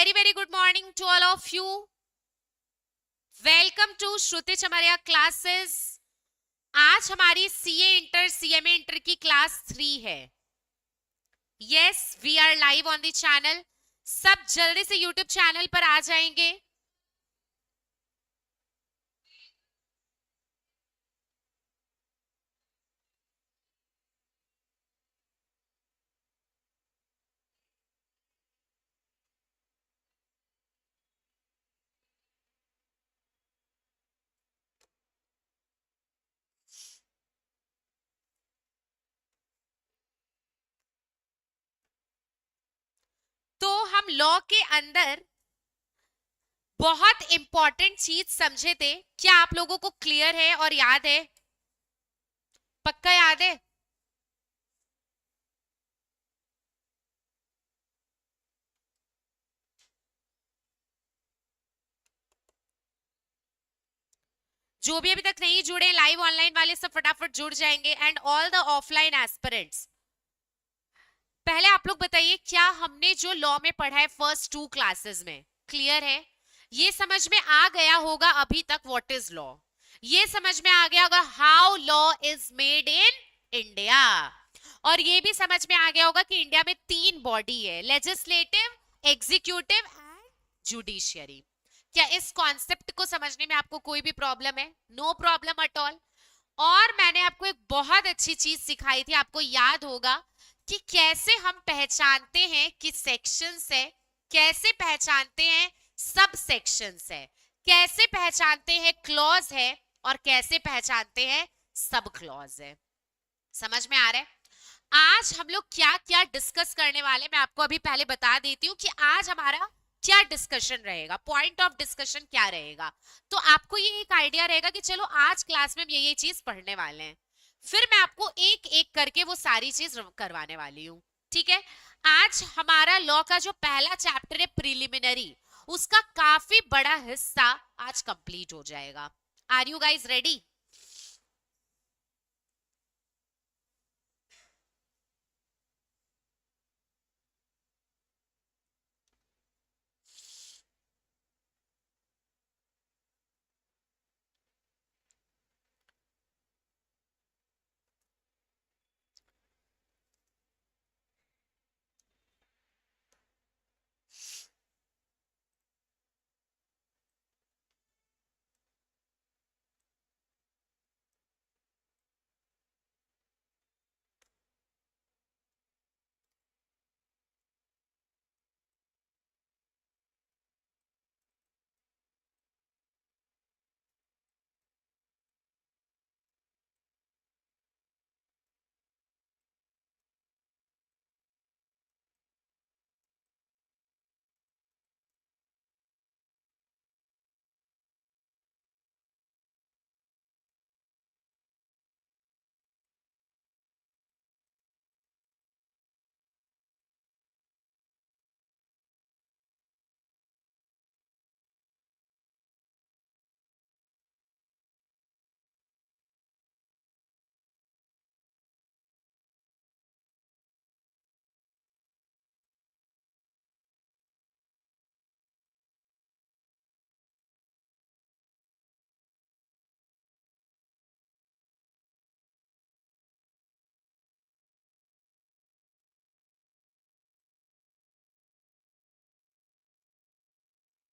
very very good morning to all of you. Welcome to Shruti Chamaria classes. आज हमारी CA inter CMA inter की class 3 है. Yes, we are live on the channel. सब जल्दी से YouTube channel पर आ जाएंगे. तो हम लॉ के अंदर बहुत इंपॉर्टेंट चीज समझे थे. क्या आप लोगों को क्लियर है और याद है? पक्का याद है? जो भी अभी तक नहीं जुड़े लाइव ऑनलाइन वाले सब फटाफट जुड़ जाएंगे. And all the offline aspirants, पहले आप लोग बताइए क्या हमने जो लॉ में पढ़ा है फर्स्ट 2 क्लासेस में क्लियर है? ये समझ में आ गया होगा अभी तक व्हाट इज लॉ. ये समझ में आ गया होगा how law is made in India. और ये भी समझ में आ गया होगा कि इंडिया में 3 बॉडी है, लेजिस्लेटिव, एग्जीक्यूटिव एंड जुडिशियरी. क्या इस कॉन्सेप्ट को समझने में आपको कोई भी प्रॉब्लम है? No problem at all. और मैंने आपको एक बहुत अच्छी चीज सिखाई थी, आपको याद होगा कि कैसे हम पहचानते हैं कि सेक्शंस है, कैसे पहचानते हैं सब सेक्शंस है, कैसे पहचानते हैं क्लॉज है और कैसे पहचानते हैं सब क्लॉज है. समझ में आ रहा है? आज हम लोग क्या क्या डिस्कस करने वाले, मैं आपको अभी पहले बता देती हूँ कि आज हमारा क्या डिस्कशन रहेगा, पॉइंट ऑफ डिस्कशन क्या रहेगा. तो आपको ये एक आइडिया रहेगा कि चलो आज क्लास में हम ये चीज पढ़ने वाले हैं. फिर मैं आपको एक एक करके वो सारी चीज करवाने वाली हूँ. ठीक है? आज हमारा लॉ का जो पहला चैप्टर है प्रिलिमिनरी, उसका काफी बड़ा हिस्सा आज कंप्लीट हो जाएगा. Are you guys ready?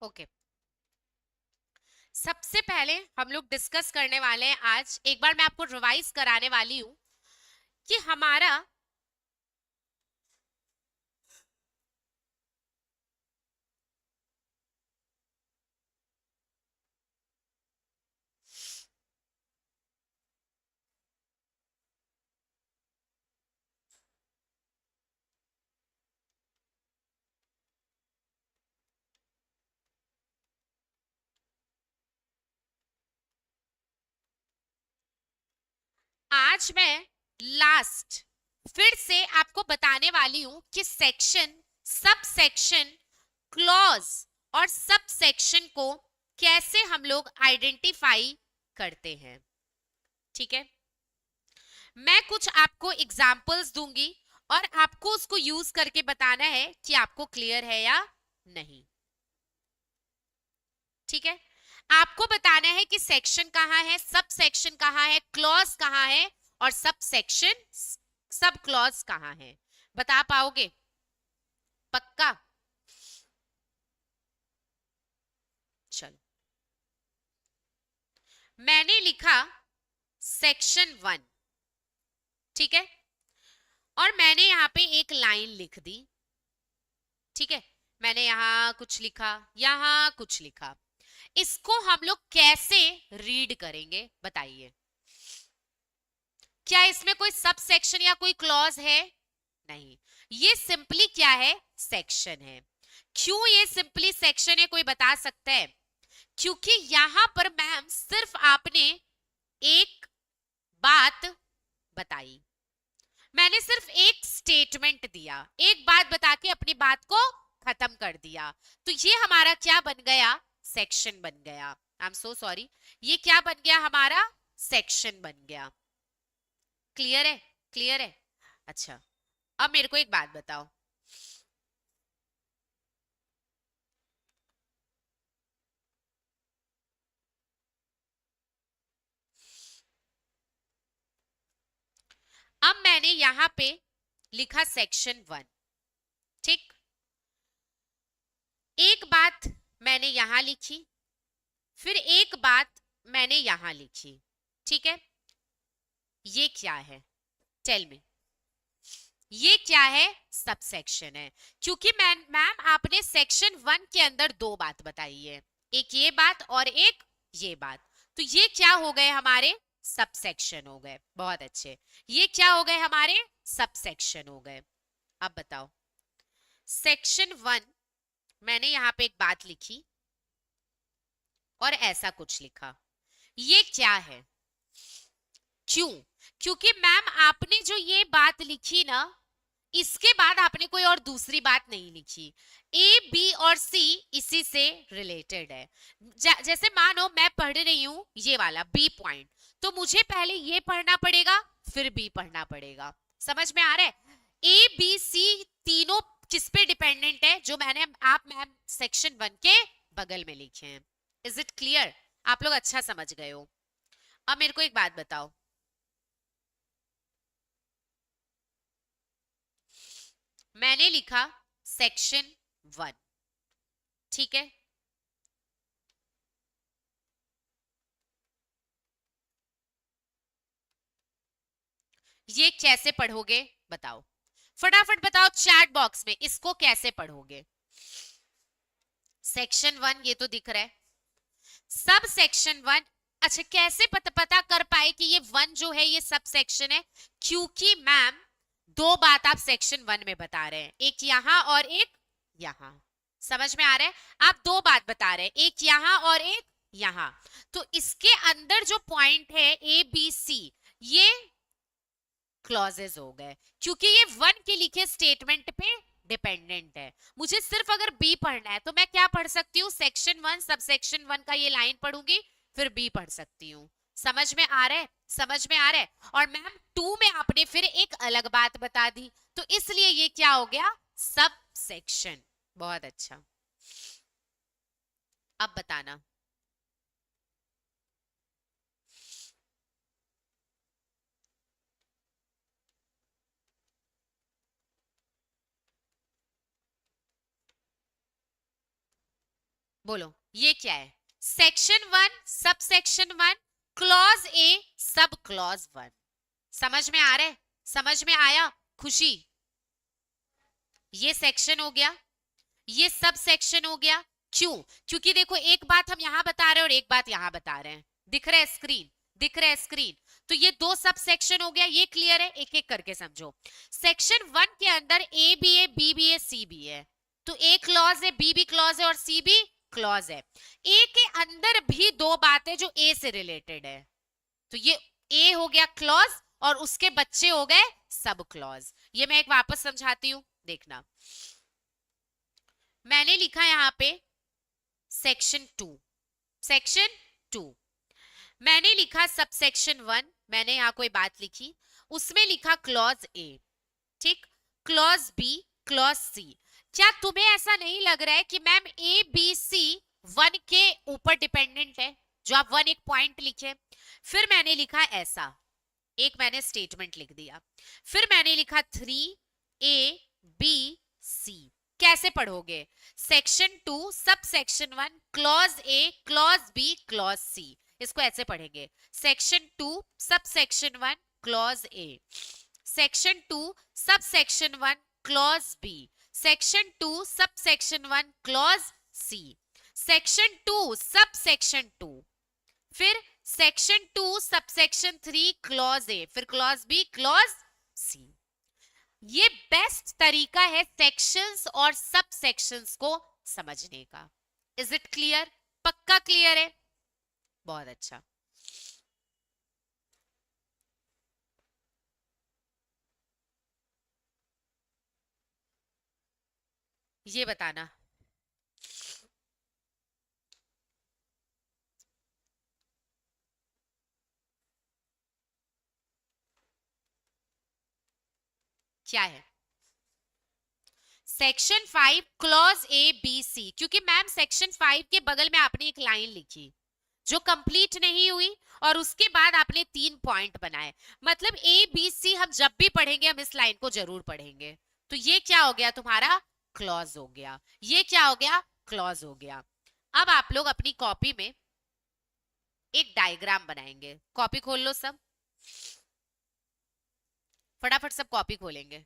Okay, सबसे पहले हम लोग डिस्कस करने वाले हैं आज, एक बार मैं आपको रिवाइज कराने वाली हूं कि हमारा आज मैं लास्ट फिर से आपको बताने वाली हूं कि सेक्शन, सब सेक्शन, क्लॉज और सब सेक्शन को कैसे हम लोग आइडेंटिफाई करते हैं. ठीक है? मैं कुछ आपको एग्जाम्पल्स दूंगी और आपको उसको यूज करके बताना है कि आपको क्लियर है या नहीं. ठीक है, आपको बताना है कि सेक्शन कहाँ है, सब सेक्शन कहाँ है, क्लॉज कहाँ है और सब सेक्शन सब क्लॉज कहाँ है, बता पाओगे? पक्का? चलो, मैंने लिखा सेक्शन 1, ठीक है, और मैंने यहाँ पे एक लाइन लिख दी, ठीक है, मैंने यहाँ कुछ लिखा, यहाँ कुछ लिखा, इसको हम लोग कैसे रीड करेंगे बताइए? क्या इसमें कोई सब सेक्शन या कोई क्लॉज है? नहीं, ये सिंपली क्या है? सेक्शन है। क्यों ये सिंपली सेक्शन है, कोई बता सकता है? क्योंकि यहां पर मैम सिर्फ आपने एक बात बताई, मैंने सिर्फ एक स्टेटमेंट दिया, एक बात बता के अपनी बात को खत्म कर दिया, तो ये हमारा क्या बन गया? सेक्शन बन गया। आई एम सो सॉरी, ये क्या बन गया? हमारा सेक्शन बन गया। क्लियर है? क्लियर है? अच्छा, अब मेरे को एक बात बताओ, अब मैंने यहां पे लिखा सेक्शन 1, ठीक, एक बात मैंने यहां लिखी, फिर एक बात मैंने यहां लिखी, ठीक है, ये क्या है? टेल मी, ये क्या है? सब सेक्शन है, क्योंकि मैम आपने सेक्शन 1 के अंदर दो बात बताई है, एक ये बात और एक ये बात, तो ये क्या हो गए? हमारे सब सेक्शन हो गए। बहुत अच्छे, ये क्या हो गए? हमारे सब सेक्शन हो गए। अब बताओ, सेक्शन 1 मैंने यहां पे एक बात लिखी और ऐसा कुछ लिखा, ये क्या है? क्यों? क्योंकि मैम आपने जो ये बात लिखी ना, इसके बाद आपने कोई और दूसरी बात नहीं लिखी, ए बी और सी इसी से रिलेटेड है। जैसे मानो मैं पढ़ रही हूं ये वाला बी पॉइंट, तो मुझे पहले ये पढ़ना पड़ेगा फिर बी पढ़ना पड़ेगा। समझ में आ रहा है? ए बी सी तीनों किस पे डिपेंडेंट है? जो मैंने आप मैम सेक्शन 1 के बगल में लिखे हैं। Is it clear? आप लोग अच्छा समझ गए हो। अब मेरे को एक बात बताओ, मैंने लिखा सेक्शन 1, ठीक है, ये कैसे पढ़ोगे बताओ? फटाफट बताओ चैट बॉक्स में, इसको कैसे पढ़ोगे? सेक्शन 1 ये तो दिख रहा है, सब सेक्शन 1। अच्छा, कैसे पता कर पाए कि ये 1 जो है ये सब सेक्शन है? क्योंकि मैम दो बात आप सेक्शन 1 में बता रहे हैं, एक यहां और एक यहां। समझ में आ रहा है? आप दो बात बता रहे हैं, एक यहां और एक यहां, तो इसके अंदर जो पॉइंट है ए बी सी, ये क्लॉजेस हो गए, क्योंकि ये 1 के लिखे स्टेटमेंट पे डिपेंडेंट है। मुझे सिर्फ अगर बी पढ़ना है तो मैं क्या पढ़ सकती हूँ? सेक्शन 1 सब सेक्शन 1 का ये लाइन पढ़ूंगी, फिर बी पढ़ सकती हूँ। समझ में आ रहा है? समझ में आ रहा है? और मैम 2 में आपने फिर एक अलग बात बता दी, तो इसलिए ये क्या हो गया? Sub section. बहुत अच्छा, अब बताना, बोलो ये क्या है? Section 1 subsection 1, clause A sub clause 1। समझ में आ रहा है? समझ में आया? खुशी? ये सेक्शन हो गया, ये सब सेक्शन हो गया। क्यों? क्योंकि देखो एक बात हम यहां बता रहे हैं और एक बात यहां बता रहे हैं, दिख रहा है स्क्रीन? दिख रहा है स्क्रीन? तो ये दो सब सेक्शन हो गया, ये क्लियर है? एक एक करके समझो। सेक्शन 1 के अंदर ए बी है, बी बी है, सी बी है, तो ए क्लॉज है, बी भी क्लॉज है और सी भी क्लॉज है। ए के अंदर भी दो बातें जो ए से रिलेटेड है, तो ये ए हो गया क्लॉज और उसके बच्चे हो गए सब क्लॉज। ये मैं एक वापस समझाती हूं, देखना। मैंने लिखा यहां पे सेक्शन 2, सेक्शन 2, मैंने लिखा सब सेक्शन 1, मैंने यहां कोई बात लिखी, उसमें लिखा क्लॉज ए, ठीक, क्लॉज बी, क्लॉज सी। क्या तुम्हें ऐसा नहीं लग रहा है कि ma'am A B C one के ऊपर डिपेंडेंट है, जो आप वन एक पॉइंट लिखे, फिर मैंने लिखा ऐसा, एक मैंने स्टेटमेंट लिख दिया, फिर मैंने लिखा 3 A B C। कैसे पढ़ोगे? Section 2 sub section 1 clause A clause B clause C, इसको ऐसे पढ़ेंगे, section 2 sub section 1 clause A, section 2 sub section 1 clause B, section 2 sub section 1 clause C, section 2 sub section 2, फिर सेक्शन 2 सबसेक्शन 3 क्लॉज ए, फिर clause B clause C. ये best तरीका है sections और सब सेक्शंस को समझने का। Is it clear? पक्का क्लियर है? बहुत अच्छा। ये बताना, क्या है? Section 5 clause A B C, क्योंकि मैम सेक्शन 5 के बगल में आपने एक लाइन लिखी जो कंप्लीट नहीं हुई और उसके बाद आपने 3 पॉइंट बनाए, मतलब ए बी सी हम जब भी पढ़ेंगे हम इस लाइन को जरूर पढ़ेंगे। तो ये क्या हो गया तुम्हारा? क्लॉज हो गया। ये क्या हो गया? क्लॉज हो गया। अब आप लोग अपनी कॉपी में एक डायग्राम बनाएंगे। कॉपी खोल लो सब, फटाफट सब कॉपी खोलेंगे।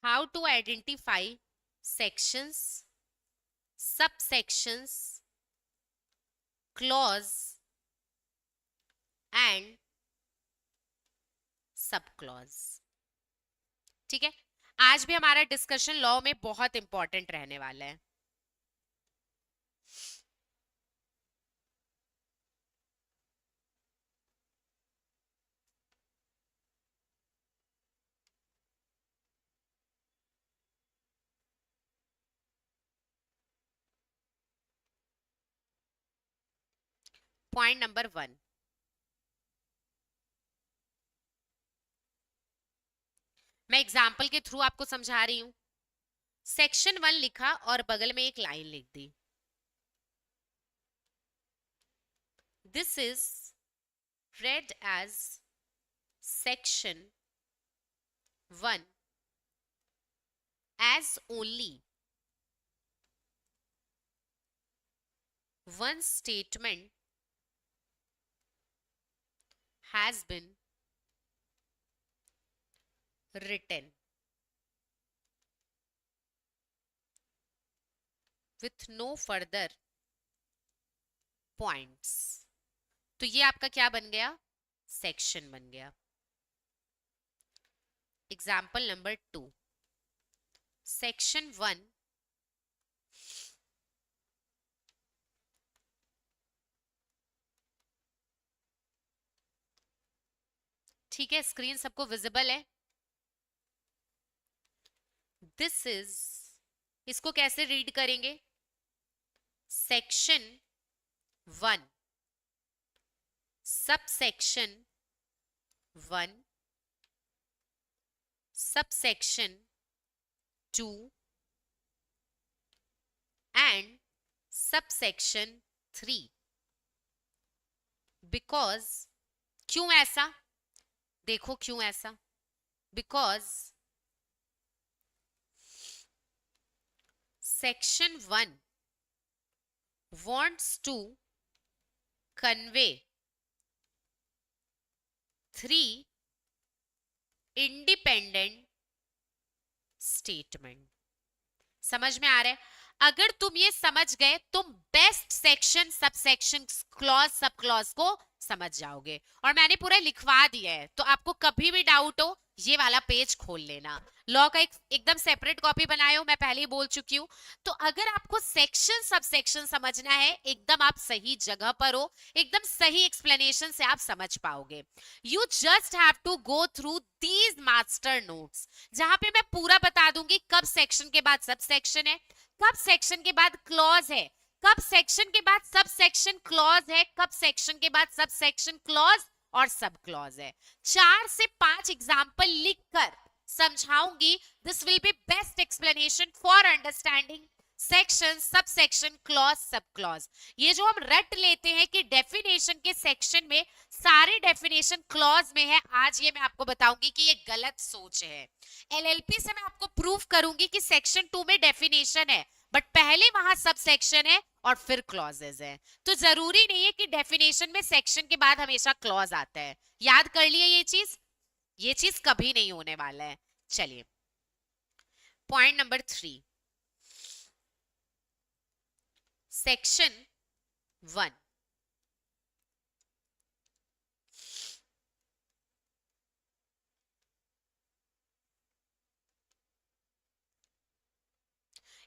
How to identify sections, subsections, clause and subclause. ठीक है, आज भी हमारा डिस्कशन लॉ में बहुत इंपॉर्टेंट रहने वाला है। पॉइंट नंबर 1, मैं एग्जाम्पल के थ्रू आपको समझा रही हूं। सेक्शन 1 लिखा और बगल में एक लाइन लिख दी, this is read as section 1 as only one statement has been written with no further points. तो ये आपका क्या बन गया? सेक्शन बन गया. एग्जाम्पल नंबर 2, सेक्शन 1 ठीक है, स्क्रीन सबको विजिबल है? दिस इज, इसको कैसे रीड करेंगे? Section 1 subsection 1 subsection 2 and subsection 3. Because, क्यों ऐसा? देखो क्यों ऐसा? Because section 1 wants to convey 3 independent statement. समझ में आ रहा है? अगर तुम ये समझ गए, तुम best section sub section clause sub clause को समझ जाओगे. और मैंने पूरा लिखवा दिया है, तो आपको कभी भी डाउट हो ये वाला पेज खोल लेना. लॉ का एकदम सेपरेट कॉपी बनाए हो, मैं पहले ही बोल चुकी हूँ. तो अगर आपको सेक्शन सब सेक्शन समझना है, एकदम आप सही जगह पर हो, एकदम सही एक्सप्लेनेशन से आप समझ पाओगे. You just have to go through these master notes, जहां पे मैं पूरा बता दूंगी कब सेक्शन के बाद सब सेक्शन है, कब सेक्शन के बाद क्लॉज है, कब सेक्शन के बाद सब सेक्शन क्लॉज है, कब सेक्शन के बाद सब सेक्शन क्लॉज और सब क्लॉज है. 4 से 5 एग्जाम्पल लिखकर समझाऊंगी. This will be best explanation for understanding section sub section clause sub clause. ये जो हम रट लेते हैं कि डेफिनेशन के सेक्शन में सारे डेफिनेशन क्लॉज में है, आज ये मैं आपको बताऊंगी कि ये गलत सोच है. एलएलपी से मैं आपको प्रूव करूंगी कि सेक्शन 2 में डेफिनेशन है, बट पहले वहां सब सेक्शन है और फिर क्लॉजेज है. तो जरूरी नहीं है कि डेफिनेशन में सेक्शन के बाद हमेशा क्लॉज आता है. याद कर लिए ये चीज कभी नहीं होने वाला है. चलिए पॉइंट नंबर 3, सेक्शन 1.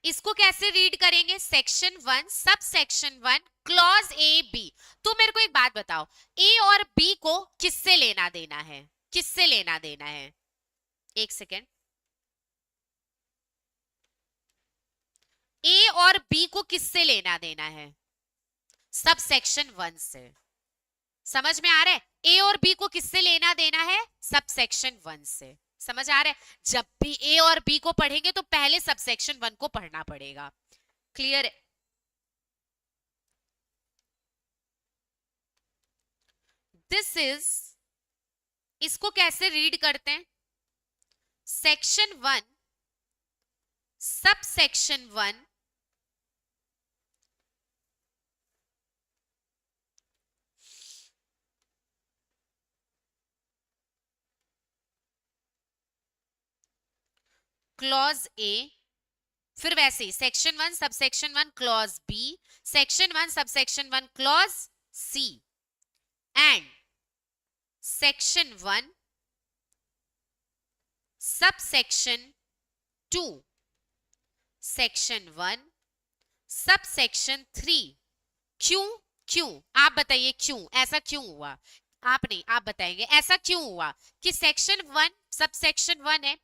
इसको कैसे रीड करेंगे? Section 1 subsection 1 clause A B. तो मेरे को एक बात बताओ, ए और बी को किससे लेना देना है? किससे लेना देना है? एक सेकेंड. ए और बी को किससे लेना देना है? सब सेक्शन 1 से. समझ में आ रहा है? ए और बी को किससे लेना देना है? सब सेक्शन 1 से. समझ आ रहा है? जब भी ए और बी को पढ़ेंगे तो पहले सब सेक्शन 1 को पढ़ना पड़ेगा. क्लियर है? दिस इज, इसको कैसे रीड करते हैं? Section 1 subsection 1 clause A, फिर वैसे ही section 1 subsection 1 clause B, section 1 subsection 1 clause C, and section 1 sub section 2, section 1 sub section 3. क्यों? क्यों आप बताइए, क्यों ऐसा क्यों हुआ? आप नहीं, आप बताएंगे ऐसा क्यों हुआ कि सेक्शन 1 सब सेक्शन 1 है,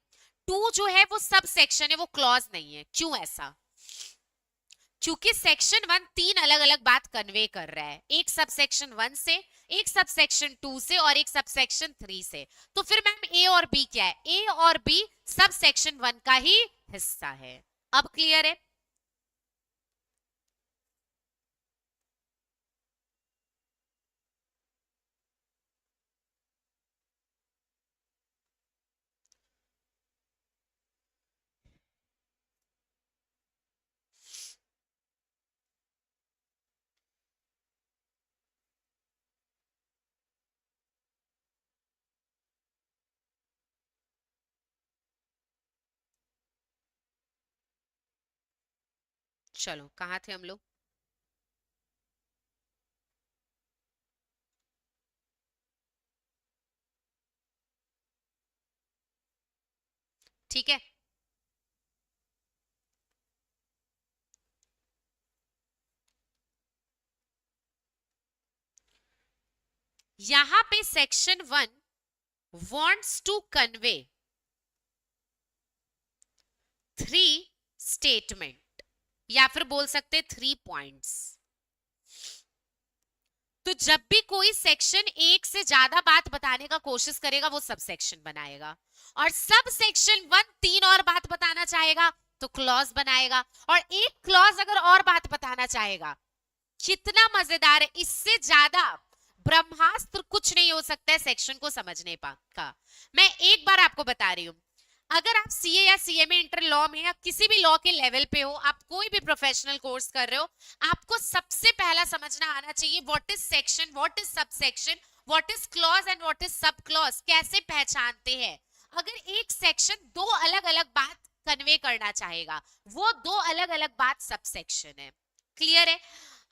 2 जो है वो सब सेक्शन है, वो क्लॉज नहीं है. क्यों ऐसा? क्योंकि सेक्शन 1 3 अलग अलग बात कन्वे कर रहा है, एक सब सेक्शन 1 से, एक सब सेक्शन 2 से और एक सब सेक्शन 3 से. तो फिर मैम ए और बी क्या है? ए और बी सब सेक्शन 1 का ही हिस्सा है. अब क्लियर है? चलो कहाँ थे हम लोग? ठीक है, यहां पे section 1 wants to convey 3 statement, या फिर बोल सकते 3 पॉइंट्स। तो जब भी कोई सेक्शन एक से ज्यादा बात बताने का कोशिश करेगा वो सब सेक्शन बनाएगा, और सब सेक्शन 1 3 और बात बताना चाहेगा तो क्लॉज बनाएगा, और एक क्लॉज अगर और बात बताना चाहेगा। कितना मजेदार है, इससे ज्यादा ब्रह्मास्त्र कुछ नहीं हो सकता है सेक्शन को समझने का। मैं एक बार आपको बता रही हूं, अगर आप सीए या सीए में, इंटर लॉ में, या किसी भी लॉ के लेवल पे हो, आप कोई भी प्रोफेशनल कोर्स कर रहे हो, आपको सबसे पहला समझना आना चाहिए what is section, what is sub section, what is clause and what is sub clause, कैसे पहचानते हैं। अगर एक सेक्शन दो अलग अलग बात कन्वे करना चाहेगा, वो दो अलग अलग बात सब सेक्शन है। क्लियर है?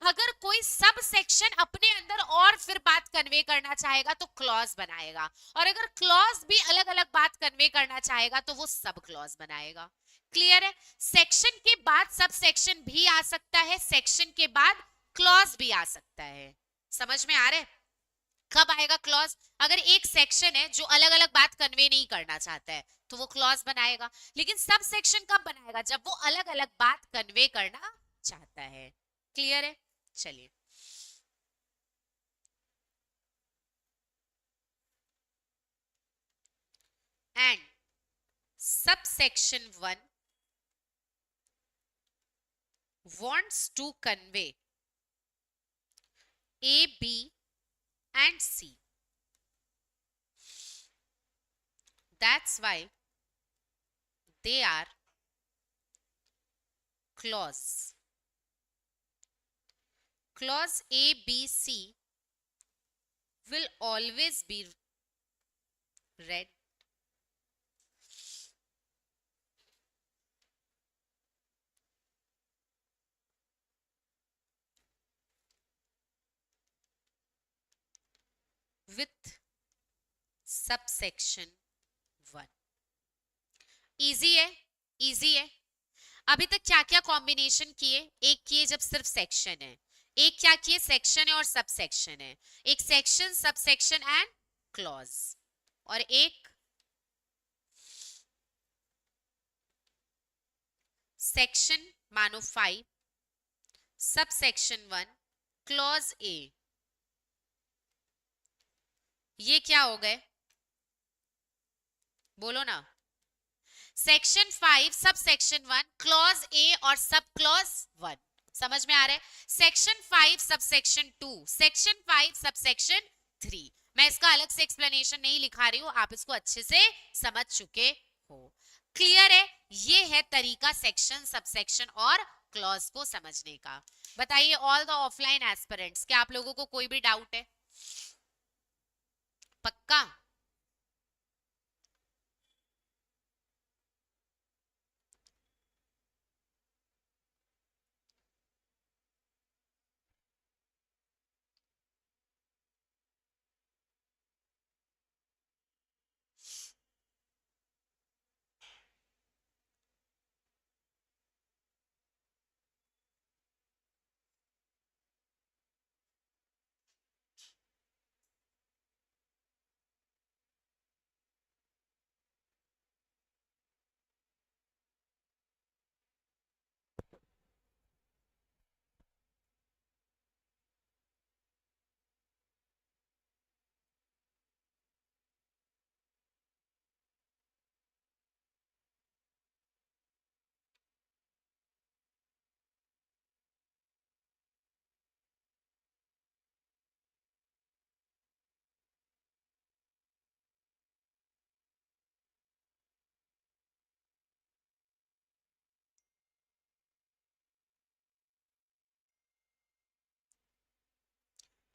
अगर कोई सब सेक्शन अपने अंदर और फिर बात कन्वे करना चाहेगा तो क्लॉज बनाएगा, और अगर क्लॉज भी अलग अलग बात कन्वे करना चाहेगा तो वो सब क्लॉज बनाएगा। क्लियर है? सेक्शन के बाद सब सेक्शन भी आ सकता है, सेक्शन के बाद क्लॉज भी आ सकता है। समझ में आ रहा है? कब आएगा क्लॉज? अगर एक सेक्शन है जो अलग अलग बात कन्वे नहीं करना चाहता है तो वो क्लॉज बनाएगा, लेकिन सब सेक्शन कब बनाएगा? जब वो अलग अलग बात कन्वे करना चाहता है। क्लियर है? चलिए, and subsection 1 wants to convey A, B and C. That's why they are clause. Clause A, B, C will always be read with subsection 1. Easy है, इजी है। अभी तक क्या क्या कॉम्बिनेशन किए? एक किए जब सिर्फ सेक्शन है, एक क्या किए, सेक्शन है और सब सेक्शन है, एक section, sub section and clause, और एक सेक्शन मानो 5, सब सेक्शन 1, क्लॉज ए। ये क्या हो गए? बोलो ना। Section 5 sub section 1, clause A और सब क्लॉज 1। समझ में आ रहा है? Section 5 sub section 2, section 5 sub section 3। मैं इसका अलग से एक्सप्लेनेशन नहीं लिखा रही हूं, आप इसको अच्छे से समझ चुके हो। क्लियर है? ये है तरीका सेक्शन, सब सेक्शन और क्लॉज को समझने का। बताइए ऑल द ऑफलाइन एस्पिरेंट्स, क्या आप लोगों को कोई भी डाउट है? पक्का?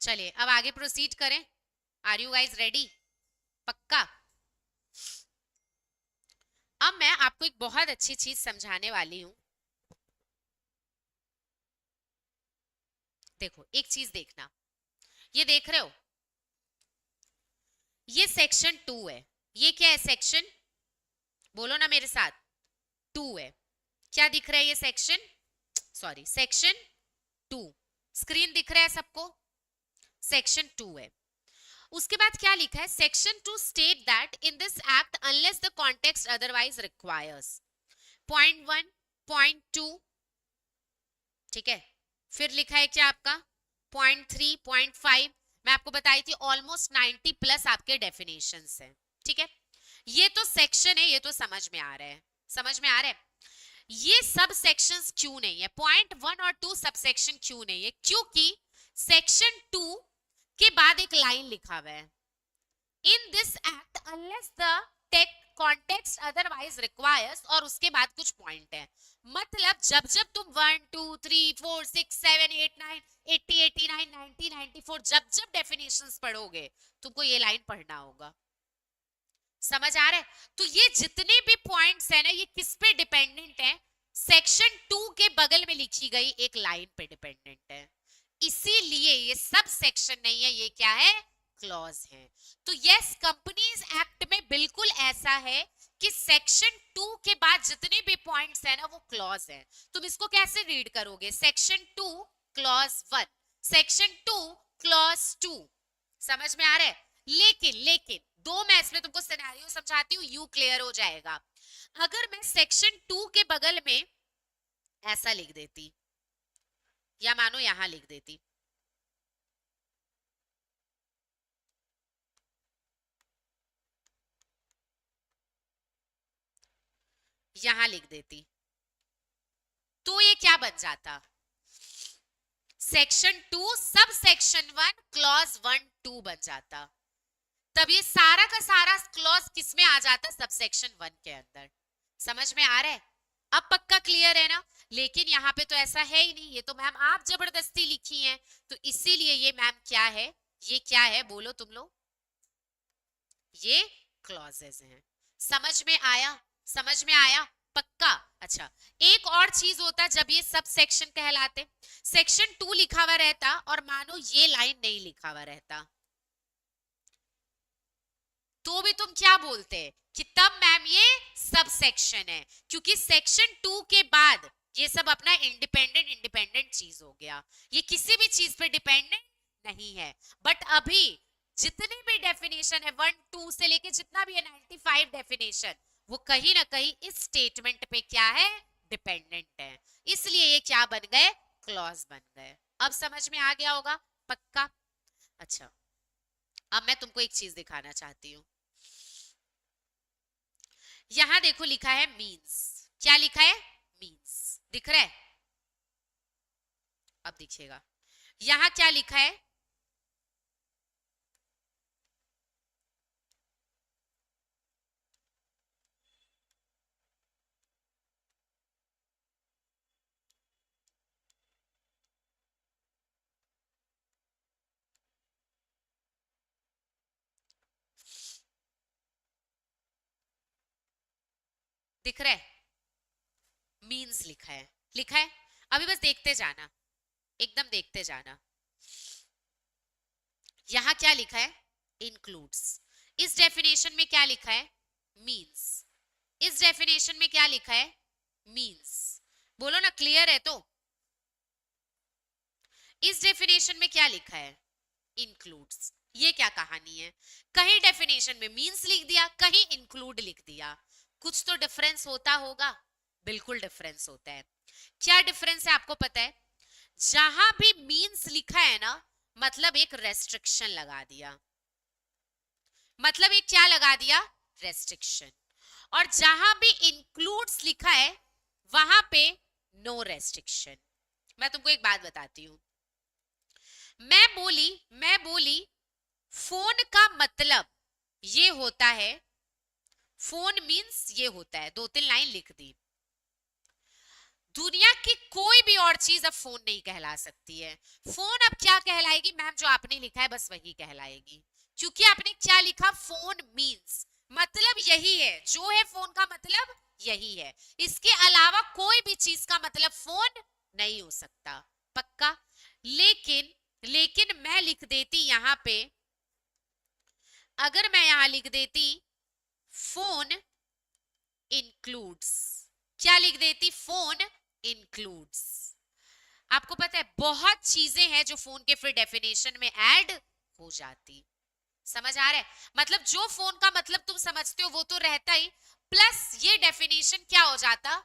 चलिए अब आगे प्रोसीड करें। Are you guys ready? पक्का? अब मैं आपको एक बहुत अच्छी चीज समझाने वाली हूं। देखो एक चीज देखना, ये देख रहे हो, ये सेक्शन 2 है, ये क्या है सेक्शन, बोलो ना मेरे साथ, 2 है। क्या दिख रहा है ये सेक्शन, सॉरी सेक्शन 2, स्क्रीन दिख रहा है सबको, सेक्शन 2 है। उसके बाद क्या लिखा है, section 2 state that in this act unless the context otherwise requires, point 1, point 2, ठीक है। फिर लिखा है क्या आपका पॉइंट 3, पॉइंट 5, मैं आपको बताई थी ऑलमोस्ट 90 प्लस आपके डेफिनेशंस हैं, ठीक है। ये तो सेक्शन है, ये तो समझ में आ रहा है, समझ में आ रहा है। ये सब सेक्शंस क्यों नहीं है, पॉइंट 1 और 2 सब सेक्शन क्यों नहीं है, क्योंकि सेक्शन 2 के बाद एक लाइन लिखा हुआ है, in this act unless the take context otherwise requires, और उसके बाद कुछ पॉइंट है। मतलब जब जब तुम 1 2 3 4 6 7 8 9 80 89 90 94 जब जब डेफिनेशंस पढ़ोगे तुमको ये लाइन पढ़ना होगा, समझ आ रहा है। तो ये जितने भी पॉइंट्स है ना, ये किस पे डिपेंडेंट है, सेक्शन 2 के बगल में लिखी गई एक लाइन पे डिपेंडेंट है, इसीलिए ये सब सेक्शन नहीं है, ये क्या है, क्लॉज है। तो यस, कंपनीज एक्ट में बिल्कुल ऐसा है कि सेक्शन 2 के बाद जितने भी पॉइंट्स है ना वो क्लॉज है। तुम इसको कैसे रीड करोगे, सेक्शन 2 क्लॉज 1, सेक्शन 2 क्लॉज 2, समझ में आ रहा है। लेकिन लेकिन दो मैं इसमें तुमको सिनेरियो समझाती हूँ, यू क्लियर हो जाएगा। अगर मैं सेक्शन 2 के बगल में ऐसा लिख देती, या मानो यहां लिख देती, यहां लिख देती, तो ये क्या बन जाता, सेक्शन 2 सब सेक्शन 1 क्लॉज 1 2 बन जाता। तब ये सारा का सारा क्लॉज किस में आ जाता, सब सेक्शन 1 के अंदर, समझ में आ रहा है। अब पक्का क्लियर है ना। लेकिन यहाँ पे तो ऐसा है ही नहीं, ये तो मैम आप जबरदस्ती लिखी हैं, तो इसीलिए ये मैम क्या है, ये क्या है बोलो तुम लोग, ये क्लॉजेस हैं। समझ में आया, समझ में आया पक्का। अच्छा, एक और चीज होता जब ये सब सेक्शन कहलाते, सेक्शन 2 लिखा हुआ रहता और मानो ये लाइन नहीं लिखा हुआ रहता, तो भी तुम क्या बोलते कि तब मैम ये सब सेक्शन है, क्योंकि सेक्शन 2 के बाद ये सब अपना इंडिपेंडेंट इंडिपेंडेंट चीज हो गया, ये किसी भी चीज पे डिपेंडेंट नहीं है। बट अभी जितने भी डेफिनेशन है 1 2 से लेके जितना भी है 95 डेफिनेशन, वो कहीं ना कहीं इस स्टेटमेंट पे क्या है, डिपेंडेंट है, इसलिए ये क्या बन गए, क्लॉज बन गए। अब समझ में आ गया होगा पक्का। अच्छा, अब मैं तुमको एक चीज दिखाना चाहती हूँ, यहां देखो लिखा है मींस, क्या लिखा है, मींस, दिख रहा है, अब दिखेगा, यहां क्या लिखा है, दिख रहा है, मींस लिखा है, लिखा है। अभी बस देखते जाना, एकदम देखते जाना, यहां क्या लिखा है, इंक्लूड्स, इस डेफिनेशन में क्या लिखा है, मींस, इस डेफिनेशन में क्या लिखा है, मींस, बोलो ना क्लियर है। तो इस डेफिनेशन में क्या लिखा है, इंक्लूड्स, ये क्या कहानी है, कहीं डेफिनेशन में मींस लिख दिया, कहीं इंक्लूड लिख दिया, कुछ तो डिफरेंस होता होगा, बिल्कुल डिफरेंस होता है। क्या डिफरेंस है आपको पता है, जहां भी मींस लिखा है ना, मतलब एक रेस्ट्रिक्शन लगा दिया, मतलब एक क्या लगा दिया, रेस्ट्रिक्शन, और जहां भी इंक्लूड्स लिखा है वहां पे नो रेस्ट्रिक्शन। मैं तुमको एक बात बताती हूं, मैं बोली फोन का मतलब ये होता है, फोन मींस ये होता है, 2 3 लाइन लिख दी, दुनिया की कोई भी और चीज अब फोन नहीं कहला सकती है। फोन अब क्या कहलाएगी मैम, जो आपने लिखा है बस वही कहलाएगी, क्योंकि आपने क्या लिखा, फोन मींस, मतलब यही है, जो है फोन का मतलब यही है, इसके अलावा कोई भी चीज का मतलब फोन नहीं हो सकता, पक्का। लेकिन लेकिन मैं लिख देती यहां पे, अगर मैं यहां लिख देती फोन इंक्लूड्स, क्या लिख देती? Phone includes. आपको पता है बहुत चीजें हैं जो फोन के फिर डेफिनेशन में ऐड हो जाती। समझ आ रहा है? मतलब जो फोन का मतलब तुम समझते हो वो तो रहता ही, प्लस ये डेफिनेशन क्या हो जाता,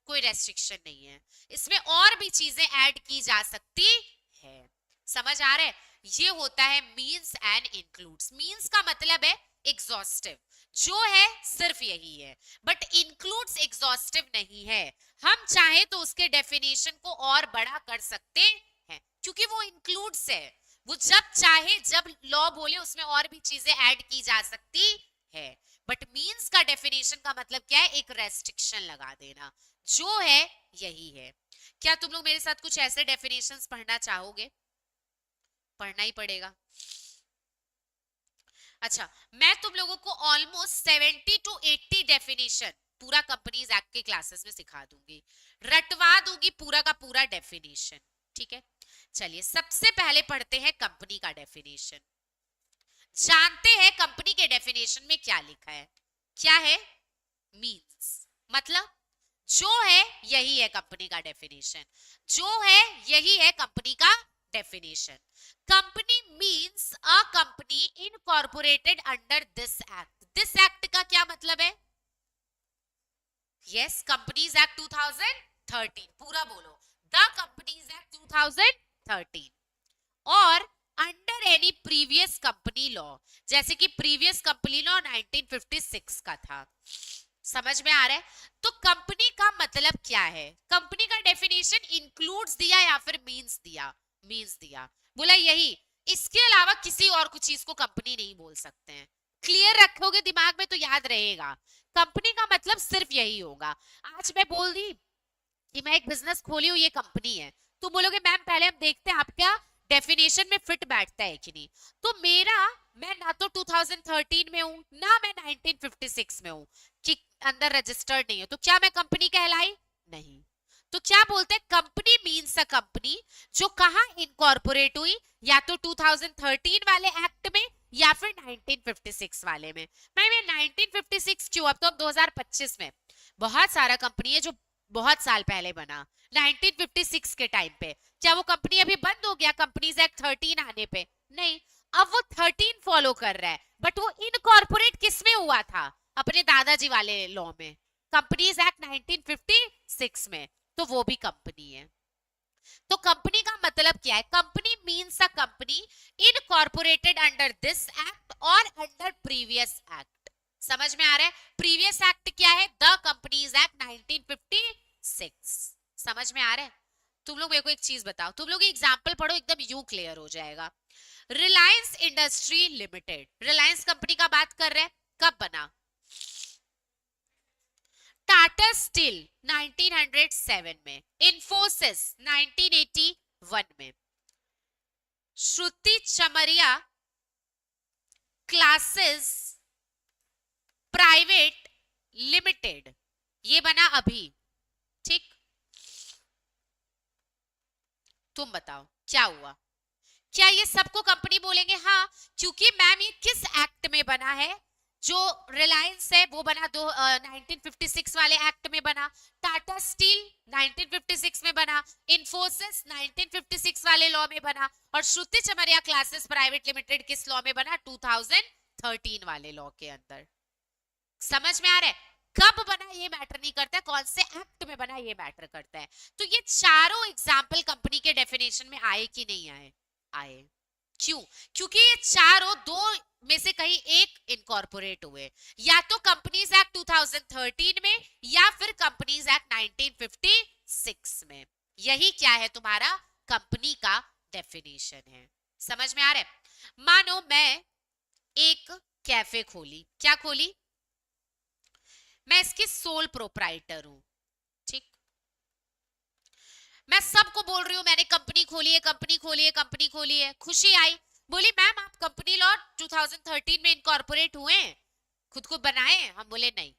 कोई रेस्ट्रिक्शन नहीं है, इसमें और भी चीजें ऐड की जा सकती है। समझ आ रहा है? ये होता है मींस एंड इंक्लूड्स। मींस का मतलब है एग्जॉस्टिव, जो है सिर्फ यही है, बट इंक्लूड्स एग्जॉस्टिव नहीं है। हम चाहे तो उसके डेफिनेशन को और बड़ा कर सकते हैं, क्योंकि वो इंक्लूड्स है। वो जब चाहे जब लॉ बोले उसमें और भी चीजें ऐड की जा सकती है। बट मींस का डेफिनेशन का मतलब क्या है? एक रेस्ट्रिक्शन लगा देना, जो है यही है। क्या तुम लोग मेरे साथ कुछ ऐसे डेफिनेशंस पढ़ना चाहोगे? पढ़ना ही पड़ेगा। अच्छा, मैं तुम लोगों को ऑलमोस्ट 70 to 80 डेफिनेशन पूरा कंपनीज एक्ट के क्लासेस में सिखा दूंगी, रटवा दूंगी पूरा का पूरा डेफिनेशन। ठीक है, चलिए सबसे पहले पढ़ते हैं कंपनी का डेफिनेशन। जानते हैं कंपनी के डेफिनेशन में क्या लिखा है? क्या है? मींस, मतलब जो है यही है कंपनी का डेफिनेशन, जो है यही है कंपनी का definition. Company means a company incorporated under this act. This act का क्या मतलब है? यस, कंपनीज एक्ट 2013, पूरा बोलो, द कंपनीज एक्ट 2013, और under any previous company law, जैसे कि प्रीवियस कंपनी लॉ 1956 का था। समझ में आ रहा है? तो कंपनी का मतलब क्या है? कंपनी का डेफिनेशन इंक्लूड्स दिया या फिर मींस दिया? मींस दिया, बोला यही, इसके अलावा किसी और कुछ चीज को कंपनी नहीं बोल सकते हैं। क्लियर रखोगे दिमाग में तो याद रहेगा, कंपनी का मतलब सिर्फ यही होगा। आज मैं बोल दी कि मैं एक बिजनेस खोली हूँ, ये कंपनी है, तो बोलोगे मैम पहले हम देखते हैं आपका डेफिनेशन में फिट बैठता है कि नहीं। तो मैं ना तो 2013 में हूं ना मैं 1956 में हूं कि अंदर रजिस्टर्ड नहीं है, तो क्या मैं कंपनी कहलाई? नहीं। तो क्या बोलते हैं? कंपनी मींस अ कंपनी जो कहां इनकॉर्पोरेट हुई, या तो 2013 वाले एक्ट में या फिर 1956 वाले में। मैं 1956 क्यों, अब तो हम 2025 में, बहुत सारा कंपनी है जो बहुत साल पहले बना, 1956 के टाइम पे। क्या वो कंपनी अभी बंद हो गया कंपनीज एक्ट 13 आने पे? नहीं, अब वो 13 फॉलो कर रहा है, बट वो इनकॉर्पोरेट किस में हुआ था? अपने दादाजी वाले लॉ में, कंपनीज एक्ट 1956 में, तो वो भी कंपनी है। तो कंपनी का मतलब क्या है? Company means a company incorporated under this act और अंडर प्रीवियस एक्ट। समझ में आ रहा है? प्रीवियस एक्ट क्या है? The companies act 1956। समझ में आ रहा है? तुम लोग मेरे को एक चीज बताओ, तुम लोग एग्जाम्पल पढ़ो, एकदम यू क्लियर हो जाएगा। Reliance industry limited, Reliance company का बात कर रहे हैं, कब बना? टाटा स्टील 1907 में, इंफोसिस 1981 में, श्रुति चमरिया क्लासेस प्राइवेट लिमिटेड, ये बना अभी। ठीक, तुम बताओ क्या हुआ? क्या ये सबको कंपनी बोलेंगे? हाँ, क्योंकि मैम ये किस एक्ट में बना है? जो रिलायंस है वो बना 1956 वाले एक्ट में बना, टाटा स्टील 1956 में बना, इंफोसिस 1956 वाले लॉ में बना, और श्रुति चमरिया क्लासेस प्राइवेट लिमिटेड किस लॉ में बना? 2013 वाले लॉ के अंदर। समझ में आ रहा है? कब बना ये मैटर नहीं करता है, कौन से एक्ट में बना ये मैटर करता है। तो ये चारों एग्जाम्पल कंपनी के डेफिनेशन में आए कि नहीं आए? आए। क्यों? क्योंकि ये चारों दो में से कहीं एक इनकॉर्पोरेट हुए, या तो कंपनीज एक्ट 2013 में या फिर कंपनीज एक्ट 1956 में। यही क्या है? तुम्हारा कंपनी का डेफिनेशन है। समझ में आ रहा है? मानो मैं एक कैफे खोली, क्या खोली? मैं इसकी सोल प्रोप्राइटर हूं। ठीक, मैं सबको बोल रही हूं मैंने कंपनी खोली है, कंपनी खोली है, कंपनी खोली है, खुशी आई, बोली मैम आप कंपनी लॉ 2013 में इनकॉर्पोरेट हुए हैं, खुद को बनाए? हम बोले नहीं।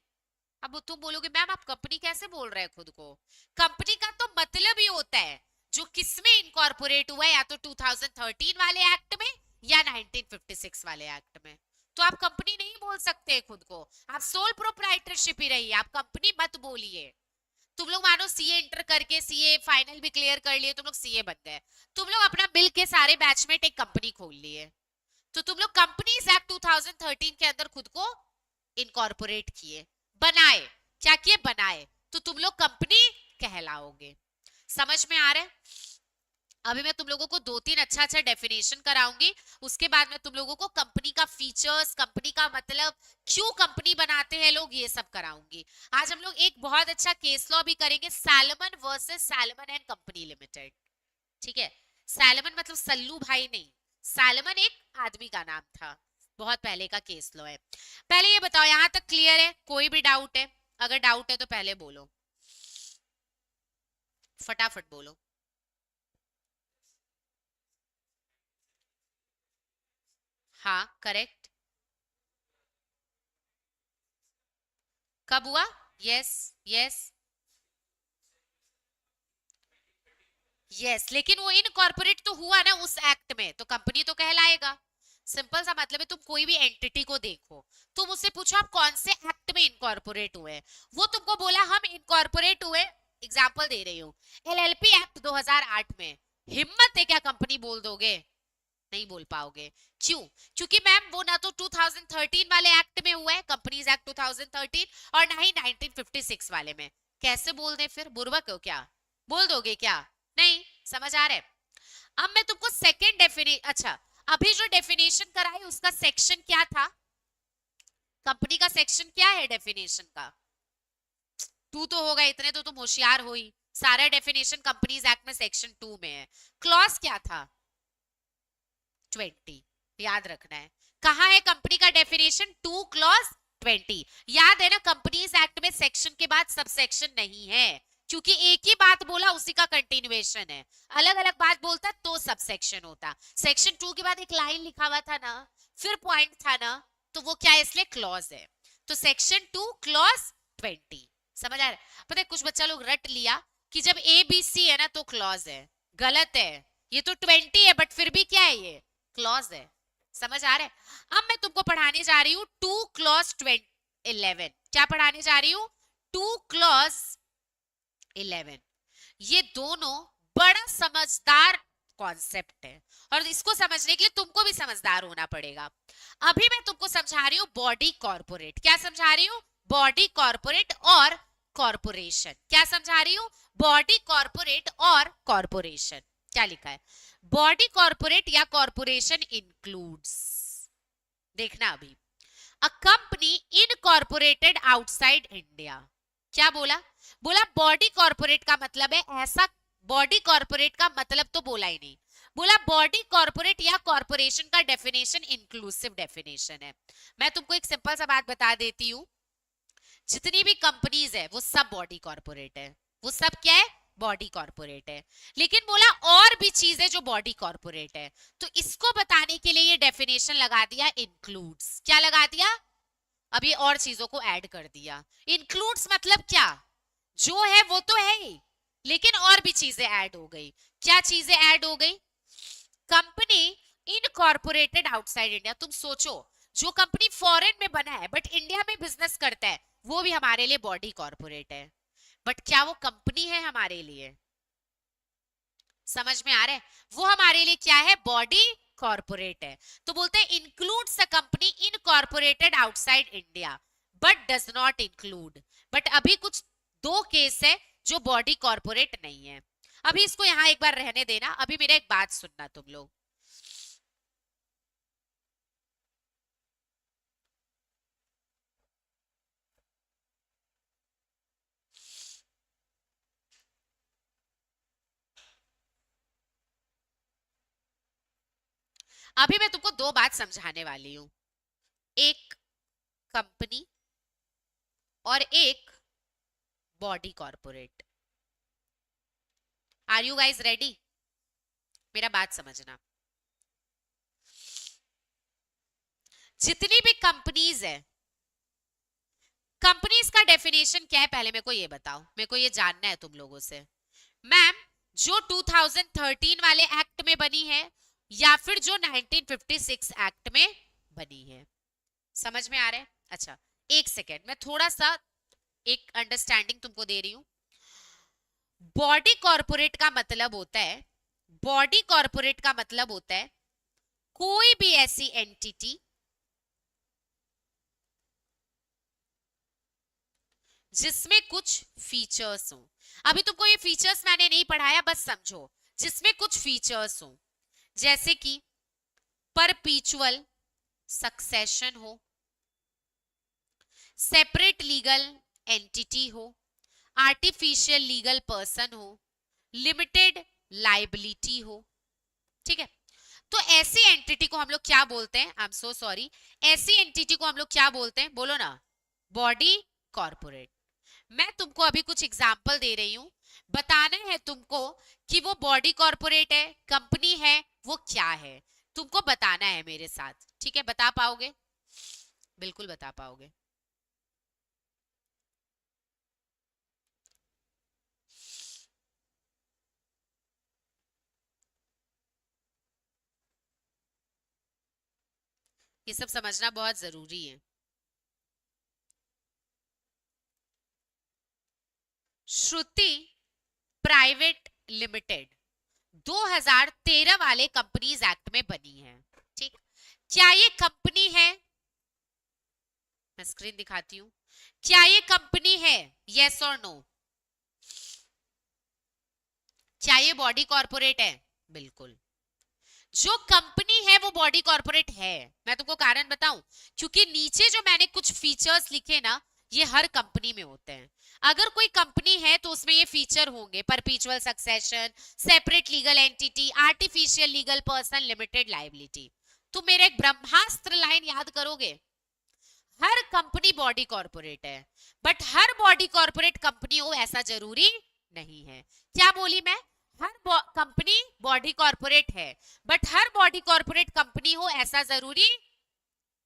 अब तुम बोलोगे मैम आप कंपनी कैसे बोल रहे हैं खुद को? कंपनी का तो मतलब ही होता है जो किसमें इनकॉर्पोरेट हुआ है, या तो 2013 वाले एक्ट में या 1956 वाले एक्ट में। तो आप कंपनी नहीं बोल सकते खुद को, आप सोल प्रोप्राइटरशिप ही रहिए, आप कंपनी मत बोलिए। तुम लोग मानो सीए इंटर करके सीए फाइनल भी क्लियर कर लिए, तुम लोग सीए बन गए, तुम लोग अपना मिल के सारे बैचमेट एक कंपनी खोल लिए, तो तुम लोग कंपनीज एक्ट 2013 के अंदर खुद को इनकॉर्पोरेट किए, बनाए, क्या किए, बनाए, तो तुम लोग कंपनी कहलाओगे। समझ में आ रहा है? अभी मैं तुम लोगों को 2-3 अच्छा अच्छा डेफिनेशन कराऊंगी, उसके बाद मैं तुम लोगों को कंपनी का फीचर्स, कंपनी का मतलब, क्यों कंपनी बनाते हैं लोग, ये सब कराऊंगी। आज हम लोग एक बहुत अच्छा केस लॉ भी करेंगे, salmon versus salmon and company limited. ठीक है, सैलमन मतलब सल्लू भाई नहीं, सैलमन एक आदमी का नाम था, बहुत पहले का केस लॉ है। पहले ये बताओ, यहां तक क्लियर है? कोई भी डाउट है? अगर डाउट है तो पहले बोलो, फटाफट बोलो। हाँ करेक्ट। कब हुआ? यस, यस, यस, लेकिन वो इनकॉर्पोरेट तो हुआ ना उस एक्ट में, तो कंपनी तो कहलाएगा। सिंपल सा मतलब है, तुम कोई भी एंटिटी को देखो, तुम उससे पूछो आप कौन से एक्ट में इनकॉर्पोरेट हुए हैं, वो तुमको बोला हम इनकॉर्पोरेट हुए, एग्जांपल दे रही हूँ, एलएलपी एक्ट 2008 में, हिम्मत है क्या कंपनी बोल दोगे? नहीं बोल पाओगे। क्यों? क्योंकि मैम वो ना तो 2013 वाले एक्ट में हुआ है, कंपनीज एक्ट 2013, और ना ही 1956 वाले में। कैसे बोल दे फिर, बुर्बक हो क्या? बोल दोगे क्या? नहीं। समझ आ रहा है? अब मैं तुमको सेकंड डेफिनेशन, अच्छा, अभी जो डेफिनेशन कराई उसका सेक्शन क्या था? कंपनी का सेक्शन क्या है डेफिनेशन का? टू तो होगा, इतने तो तुम होशियार हो ही, सारा डेफिनेशन कंपनीज एक्ट में सेक्शन 2 में है। क्लॉज क्या था? 20। याद रखना है, कहा है कंपनी का डेफिनेशन? 2 क्लॉज 20। याद है ना, कंपनीज एक्ट में सेक्शन के बाद सब सेक्शन नहीं है, क्योंकि एक ही बात बोला उसी का कंटिन्यूएशन है, अलग अलग बात बोलता तो सब सेक्शन होता। सेक्शन 2 के बाद एक लाइन लिखा हुआ था ना, फिर पॉइंट था ना, तो वो क्या है, इसलिए क्लॉज है। तो सेक्शन 2 क्लॉज 20। समझ आ रहा है? पता है कुछ बच्चा लोग रट लिया कि जब ए बी सी है ना तो क्लॉज है, गलत है। ये तो 20 है बट फिर भी क्या है, ये क्लॉज है। समझ आ रहा है? अब मैं तुमको पढ़ाने जा रही हूँ 2 क्लॉज 11। क्या पढ़ाने जा रही हूँ? 2 क्लॉज 11। ये दोनों बड़ा समझदार कॉन्सेप्ट है, और इसको समझने के लिए तुमको भी समझदार होना पड़ेगा। अभी मैं तुमको समझा रही हूँ बॉडी कॉर्पोरेट। क्या समझा रही हूँ? बॉडी कॉर्पोरेट और कॉर्पोरेशन। क्या समझा रही हूँ? बॉडी कॉर्पोरेट और कॉर्पोरेशन। क्या लिखा है? बॉडी कॉर्पोरेट या कॉर्पोरेशन इंक्लूड्स, देखना अभी, a company incorporated outside India. क्या बोला? बोला बॉडी कॉर्पोरेट का मतलब है ऐसा, बॉडी कॉर्पोरेट का मतलब तो बोला ही नहीं, बोला बॉडी कॉर्पोरेट या कॉर्पोरेशन का डेफिनेशन इंक्लूसिव डेफिनेशन है। मैं तुमको एक सिंपल सा बात बता देती हूँ, जितनी भी कंपनीज है वो सब बॉडी कॉर्पोरेट है, वो सब क्या है, बॉडी कॉर्पोरेट है। लेकिन बोला और भी चीजें जो बॉडी कॉर्पोरेट है, तो इसको बताने के लिए ये डेफिनेशन लगा दिया इंक्लूड्स। क्या लगा दिया? अभी और चीजों को ऐड कर दिया। इंक्लूड्स मतलब क्या, जो है वो तो है ही, लेकिन और भी चीजें ऐड हो गई। क्या चीजें ऐड हो गई? Company incorporated outside India. तुम सोचो, जो कंपनी फॉरेन में बना है बट इंडिया में बिजनेस करता है, वो भी हमारे लिए बॉडी कॉर्पोरेट है, बट क्या वो कंपनी है हमारे लिए? समझ में आ रहा है? वो हमारे लिए क्या है, बॉडी कॉर्पोरेट है। तो बोलते हैं includes a company incorporated outside India but does not include. But अभी कुछ दो केस है जो बॉडी कॉर्पोरेट नहीं है। अभी इसको यहां एक बार रहने देना, अभी मेरा एक बात सुनना तुम लोग। अभी मैं तुमको दो बात समझाने वाली हूं, एक कंपनी और एक body corporate. Are you guys ready? मेरा बात समझना। जितनी भी कंपनीज है, कंपनीज का डेफिनेशन क्या है पहले मेरे को ये बताओ, मेरे को ये जानना है तुम लोगों से। मैम, जो 2013 वाले एक्ट में बनी है या फिर जो 1956 एक्ट में बनी है। समझ में आ रहा है? अच्छा एक सेकेंड, मैं थोड़ा सा एक अंडरस्टैंडिंग तुमको दे रही हूं। बॉडी कॉर्पोरेट का मतलब होता है, बॉडी कॉर्पोरेट का मतलब होता है कोई भी ऐसी एंटिटी जिसमें कुछ फीचर्स हो। अभी तुमको ये फीचर्स मैंने नहीं पढ़ाया, बस समझो। जिसमें कुछ फीचर्स हो, जैसे कि परपीचुअल सक्सेशन हो, सेपरेट लीगल एंटिटी हो, आर्टिफिशियल लीगल पर्सन हो, लिमिटेड लाइबिलिटी हो। ठीक है, तो ऐसी एंटिटी को हम लोग क्या बोलते हैं? आई एम सो सॉरी, ऐसी एंटिटी को हम लोग क्या बोलते हैं? बोलो ना, बॉडी कॉर्पोरेट। मैं तुमको अभी कुछ एग्जाम्पल दे रही हूं, बताना है तुमको कि वो बॉडी कॉर्पोरेट है, कंपनी है, वो क्या है, तुमको बताना है मेरे साथ। ठीक है, बता पाओगे? बिल्कुल बता पाओगे। ये सब समझना बहुत जरूरी है। श्रुति प्राइवेट लिमिटेड 2013 वाले कंपनीज एक्ट में बनी है। ठीक, क्या ये कंपनी है? मैं स्क्रीन दिखाती हूं, क्या ये कंपनी है? यस और नो? क्या ये बॉडी कॉर्पोरेट है? बिल्कुल, जो कंपनी है वो बॉडी कॉर्पोरेट है। मैं तुमको कारण बताऊं, क्योंकि नीचे जो मैंने कुछ फीचर्स लिखे ना, ये हर कंपनी में होते हैं। अगर कोई कंपनी है तो उसमें ये फीचर होंगे, परपीचुअल succession, separate legal entity, artificial legal person, limited liability. तो मेरे एक ब्रह्मास्त्र लाइन याद करोगे, हर कंपनी बॉडी कॉर्पोरेट है, but her body corporate company हो ऐसा जरूरी नहीं है। क्या बोली मैं? हर कंपनी बॉडी कॉर्पोरेट है, but her body corporate company हो ऐसा जरूरी?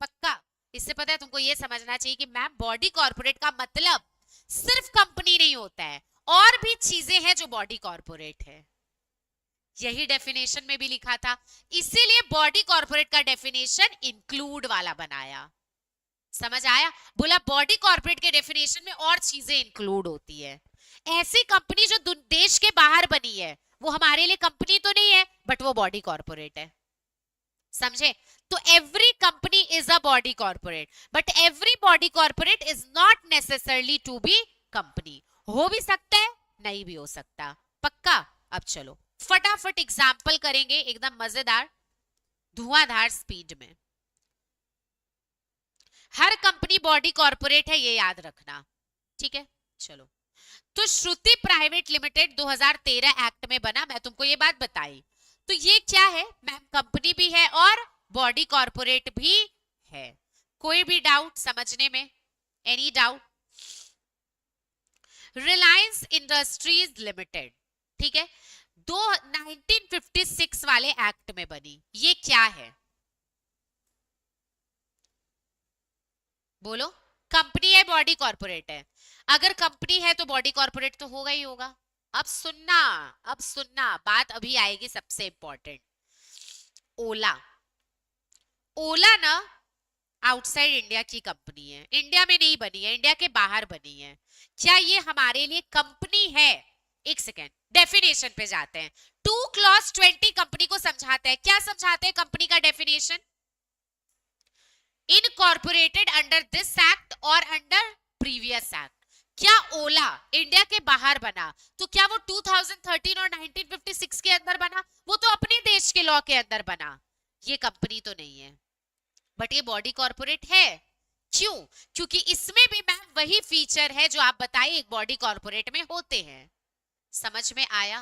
पक्का? इससे पता है तुमको ये समझना चाहिए कि मैम बॉडी कॉर्पोरेट का मतलब सिर्फ कंपनी नहीं होता है, और भी चीजें हैं जो बॉडी कॉर्पोरेट है। यही डेफिनेशन में भी लिखा था, इसीलिए बॉडी कॉर्पोरेट का डेफिनेशन इंक्लूड वाला बनाया। समझ आया? बोला बॉडी कॉर्पोरेट के डेफिनेशन में और चीजें इंक्लूड होती है। ऐसी कंपनी जो देश के बाहर बनी है वो हमारे लिए कंपनी तो नहीं है, बट वो बॉडी कॉर्पोरेट है। समझे? तो every company is a body corporate, but every body corporate is not necessarily to be company. हो भी सकता है, नहीं भी हो सकता। पक्का? अब चलो फटाफट एग्जाम्पल करेंगे, एकदम मजेदार धुआंधार स्पीड में। हर कंपनी बॉडी कॉर्पोरेट है, ये याद रखना। ठीक है, चलो। तो श्रुति प्राइवेट लिमिटेड 2013 एक्ट में बना, मैं तुमको ये बात बताई। तो ये क्या है मैम? कंपनी भी है और बॉडी कॉर्पोरेट भी है। कोई भी डाउट समझने में? Any doubt? Reliance industries limited, ठीक है, 1956 वाले एक्ट में बनी, ये क्या है? बोलो, कंपनी है बॉडी कॉर्पोरेट है? अगर कंपनी है तो बॉडी कॉर्पोरेट तो होगा ही होगा। अब सुनना, अब सुनना, बात अभी आएगी सबसे इंपॉर्टेंट। ओला, ओला ना आउटसाइड इंडिया की कंपनी है, इंडिया में नहीं बनी है, इंडिया के बाहर बनी है। क्या ये हमारे लिए कंपनी है? एक सेकेंड, डेफिनेशन पे जाते हैं। 2 clause 20 कंपनी को समझाते हैं। क्या समझाते हैं कंपनी का definition? Incorporated under this act और अंडर प्रीवियस एक्ट। क्या ओला इंडिया के बाहर बना तो क्या वो 2013 और 1956 के अंदर बना? वो तो अपने देश के लॉ के अंदर बना। ये कंपनी तो नहीं है, बट ये बॉडी कॉर्पोरेट है। क्यों? क्योंकि इसमें भी मैम वही फीचर है जो आप बताइए एक बॉडी कॉर्पोरेट में होते हैं। समझ में आया?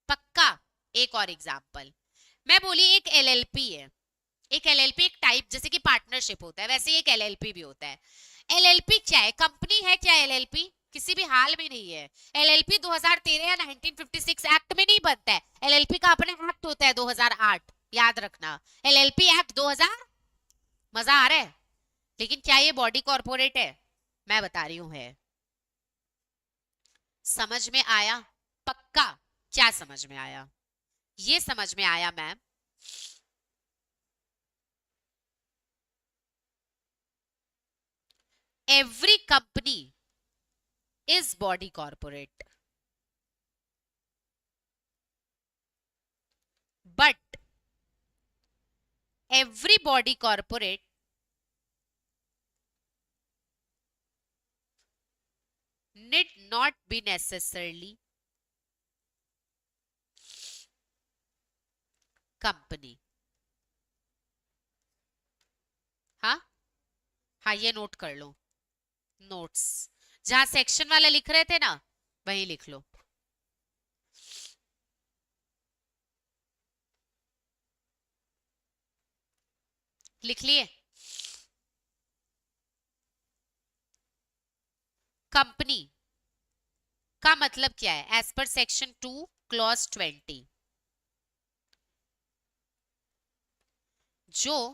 पक्का? एक और एग्जांपल मैं बोली, एक एलएलपी है। एक एलएलपी एक टाइप, जैसे कि पार्टनरशिप होता है वैसे एक एलएलपी भी होता है। एलएलपी क्या है? कंपनी है क्या एलएलपी? किसी भी हाल में नहीं है। एलएलपी 2013 या 1956 एक्ट में नहीं बनता है। एलएलपी का अपना एक्ट होता है 2008, याद रखना। LLP act 2000। मजा आ रहा है? लेकिन क्या ये बॉडी कॉर्पोरेट है? मैं बता रही हूं है। समझ में आया? पक्का? क्या समझ में आया? ये समझ में आया ma'am, every company is body corporate, but every body corporate need not be necessarily company. हाँ हाँ, ये नोट कर लो, नोट्स जहां सेक्शन वाला लिख रहे थे ना वहीं लिख लो। लिख लिए? कंपनी का मतलब क्या है एज पर सेक्शन 2 क्लॉज 20? जो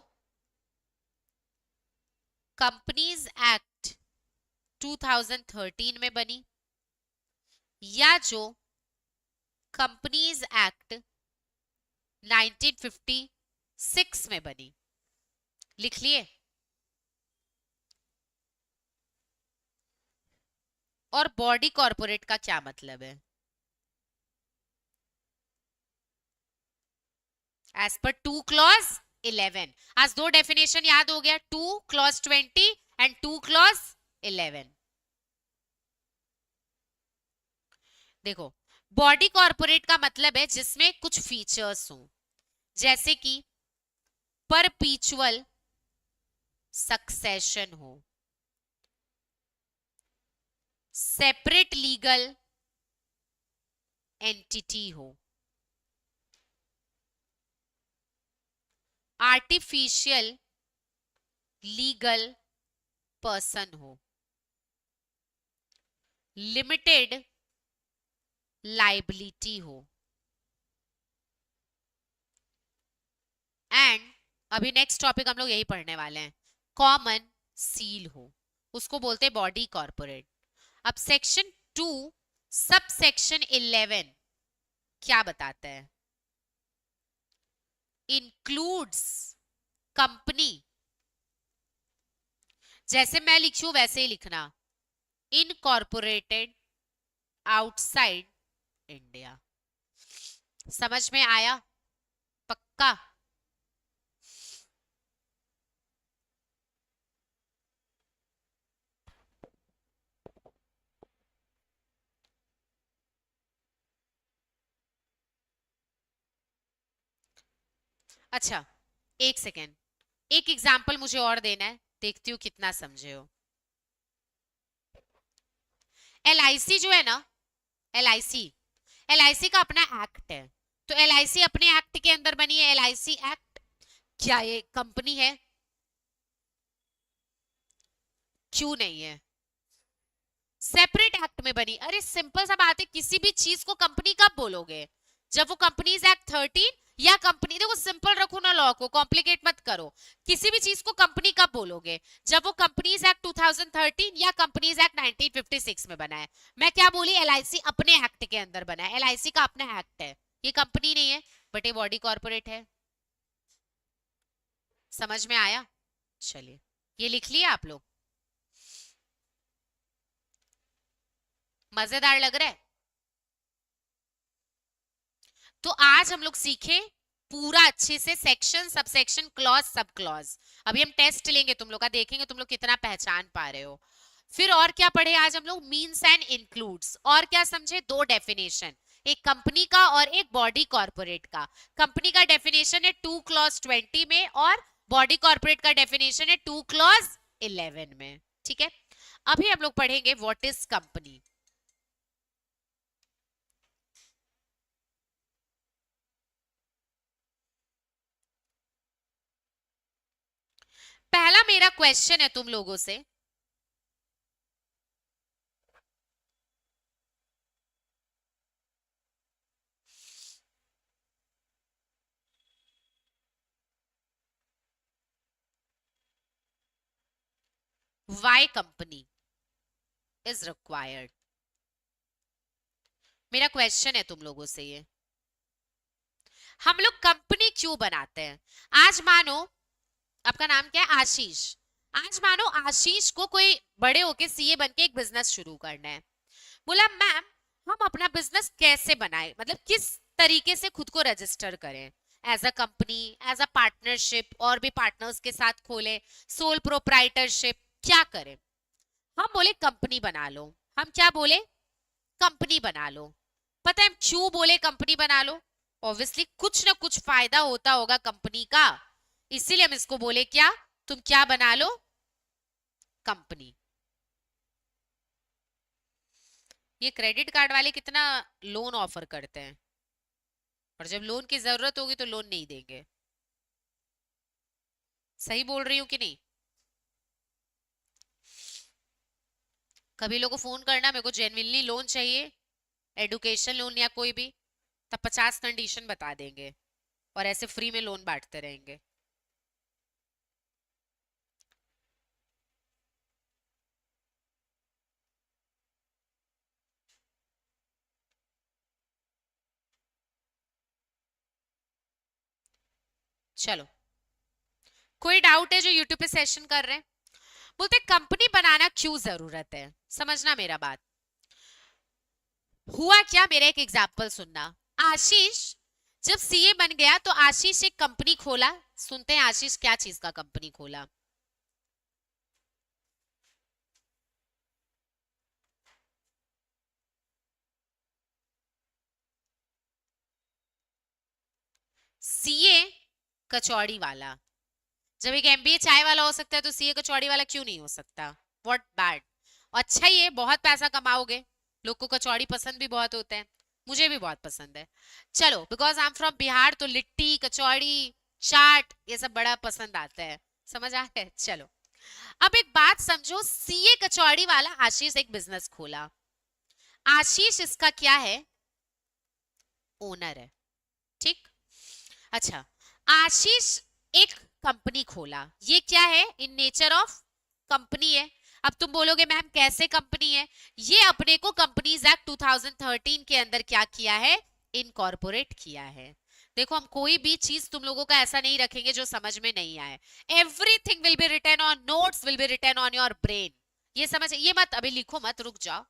कंपनीज एक्ट 2013 में बनी या जो कंपनीज एक्ट 1956 में बनी। लिख लिए? और बॉडी कॉर्पोरेट का क्या मतलब है? As per 2 clause 11। आज दो डेफिनेशन याद हो गया, 2 क्लॉज 20 एंड 2 क्लॉज 11। देखो, बॉडी कॉर्पोरेट का मतलब है जिसमें कुछ फीचर्स हो, जैसे कि परपीचुअल सक्सेशन हो, सेपरेट लीगल एंटिटी हो, आर्टिफिशियल लीगल पर्सन हो, लिमिटेड लाइबिलिटी हो, एंड अभी नेक्स्ट टॉपिक हम लोग यही पढ़ने वाले हैं, कॉमन सील हो, उसको बोलते हैं बॉडी कॉर्पोरेट। अब सेक्शन 2 सब सेक्शन 11 क्या बताता है? इंक्लूड्स कंपनी, जैसे मैं लिखी हूं वैसे ही लिखना, इनकॉर्पोरेटेड आउटसाइड इंडिया। समझ में आया? पक्का? अच्छा, एक सेकेंड, एक एग्जाम्पल मुझे और देना है, देखती हूँ कितना समझे हो। LIC जो है ना, LIC LIC का अपना एक्ट है, तो LIC अपने एक्ट के अंदर बनी है, LIC एक्ट। क्या ये कंपनी है? क्यों नहीं है? सेपरेट एक्ट में बनी। अरे सिंपल सा बात है, किसी भी चीज को कंपनी कब बोलोगे? जब वो कंपनीज एक्ट 13 या कंपनी, देखो सिंपल रखो ना, लॉ को कॉम्प्लिकेट मत करो। किसी भी चीज को कंपनी कब बोलोगे? जब वो कंपनीज एक्ट 2013 या कंपनीज एक्ट 1956 में बना है। मैं क्या बोली? LIC अपने एक्ट के अंदर बना है, LIC का अपना एक्ट है, ये कंपनी नहीं है, बट ये बॉडी कॉर्पोरेट है। समझ में आया? चलिए, ये लिख लिया आप लोग? मजेदार लग रहा है? तो आज हम लोग सीखे पूरा अच्छे से section, sub section, clause, sub clause. अभी हम टेस्ट लेंगे तुम लोग का, देखेंगे तुम लोग कितना पहचान पा रहे हो। फिर और क्या पढ़े आज हम लोग? Means and includes. और क्या समझे? दो डेफिनेशन, एक कंपनी का और एक बॉडी कॉर्पोरेट का। कंपनी का डेफिनेशन है 2 क्लॉज 20 में और बॉडी कॉर्पोरेट का डेफिनेशन है 2 क्लॉज 11 में। ठीक है, अभी हम लोग पढ़ेंगे व्हाट इज कंपनी। पहला मेरा क्वेश्चन है तुम लोगों से, why company is required? मेरा क्वेश्चन है तुम लोगों से ये, हम लोग कंपनी क्यों बनाते हैं? आज मानो आपका नाम क्या है, आशीष। आज मानो आशीष को कोई बड़े होके सीए बन के एक बिजनेस शुरू करना है। बोला मैम हम अपना बिजनेस कैसे बनाए, मतलब किस तरीके से खुद को रजिस्टर करें, as a company, as a partnership, और भी पार्टनर्स के साथ खोले, सोल प्रोप्राइटरशिप, क्या करें? हम बोले कंपनी बना लो। हम क्या बोले? कंपनी बना लो। पता है हम क्यों बोले कंपनी बना लो? ऑब्वियसली कुछ ना कुछ फायदा होता होगा कंपनी का, इसीलिए हम इसको बोले क्या, तुम क्या बना लो, कंपनी। ये क्रेडिट कार्ड वाले कितना लोन ऑफर करते हैं, और जब लोन की जरूरत होगी तो लोन नहीं देंगे। सही बोल रही हूँ कि नहीं? कभी लोगों को फोन करना, मेरे को जेन्युइनली लोन चाहिए, एडुकेशन लोन या कोई भी, तब 50 कंडीशन बता देंगे और ऐसे फ्री में लोन बांटते रहेंगे। चलो, कोई डाउट है जो यूट्यूब पे सेशन कर रहे हैं? बोलते कंपनी बनाना क्यों जरूरत है, समझना मेरा बात। हुआ क्या, मेरा एक एग्जाम्पल सुनना। आशीष जब सीए बन गया तो आशीष एक कंपनी खोला। सुनते हैं आशीष क्या चीज का कंपनी खोला। सीए कचौड़ी वाला। जब एक एमबीए चाय वाला हो सकता है तो सीए कचौड़ी वाला क्यों नहीं हो सकता? What bad? अच्छा ही है, बहुत पैसा कमाओगे। लोग को कचौड़ी पसंद भी बहुत होता है, मुझे भी बहुत पसंद है। चलो, because I am from Bihar तो लिट्टी कचौड़ी चाट ये सब बड़ा पसंद आता है, समझ आ है। चलो, अब एक बात समझो, सीए कचौड़ी वाला आशीष एक बिजनेस खोला। आशीष इसका क्या है, ओनर है, ठीक। अच्छा, आशीष एक कंपनी खोला, ये क्या है, इन नेचर ऑफ कंपनी है। अब तुम बोलोगे मैम कैसे कंपनी है? ये अपने को कंपनीज एक्ट 2013 के अंदर क्या किया है, इनकॉर्पोरेट किया है। देखो हम कोई भी चीज तुम लोगों का ऐसा नहीं रखेंगे जो समझ में नहीं आए। Everything will be written on notes, will be written on your brain. ये समझ, ये मत अभी लिखो मत, रुक जाओ,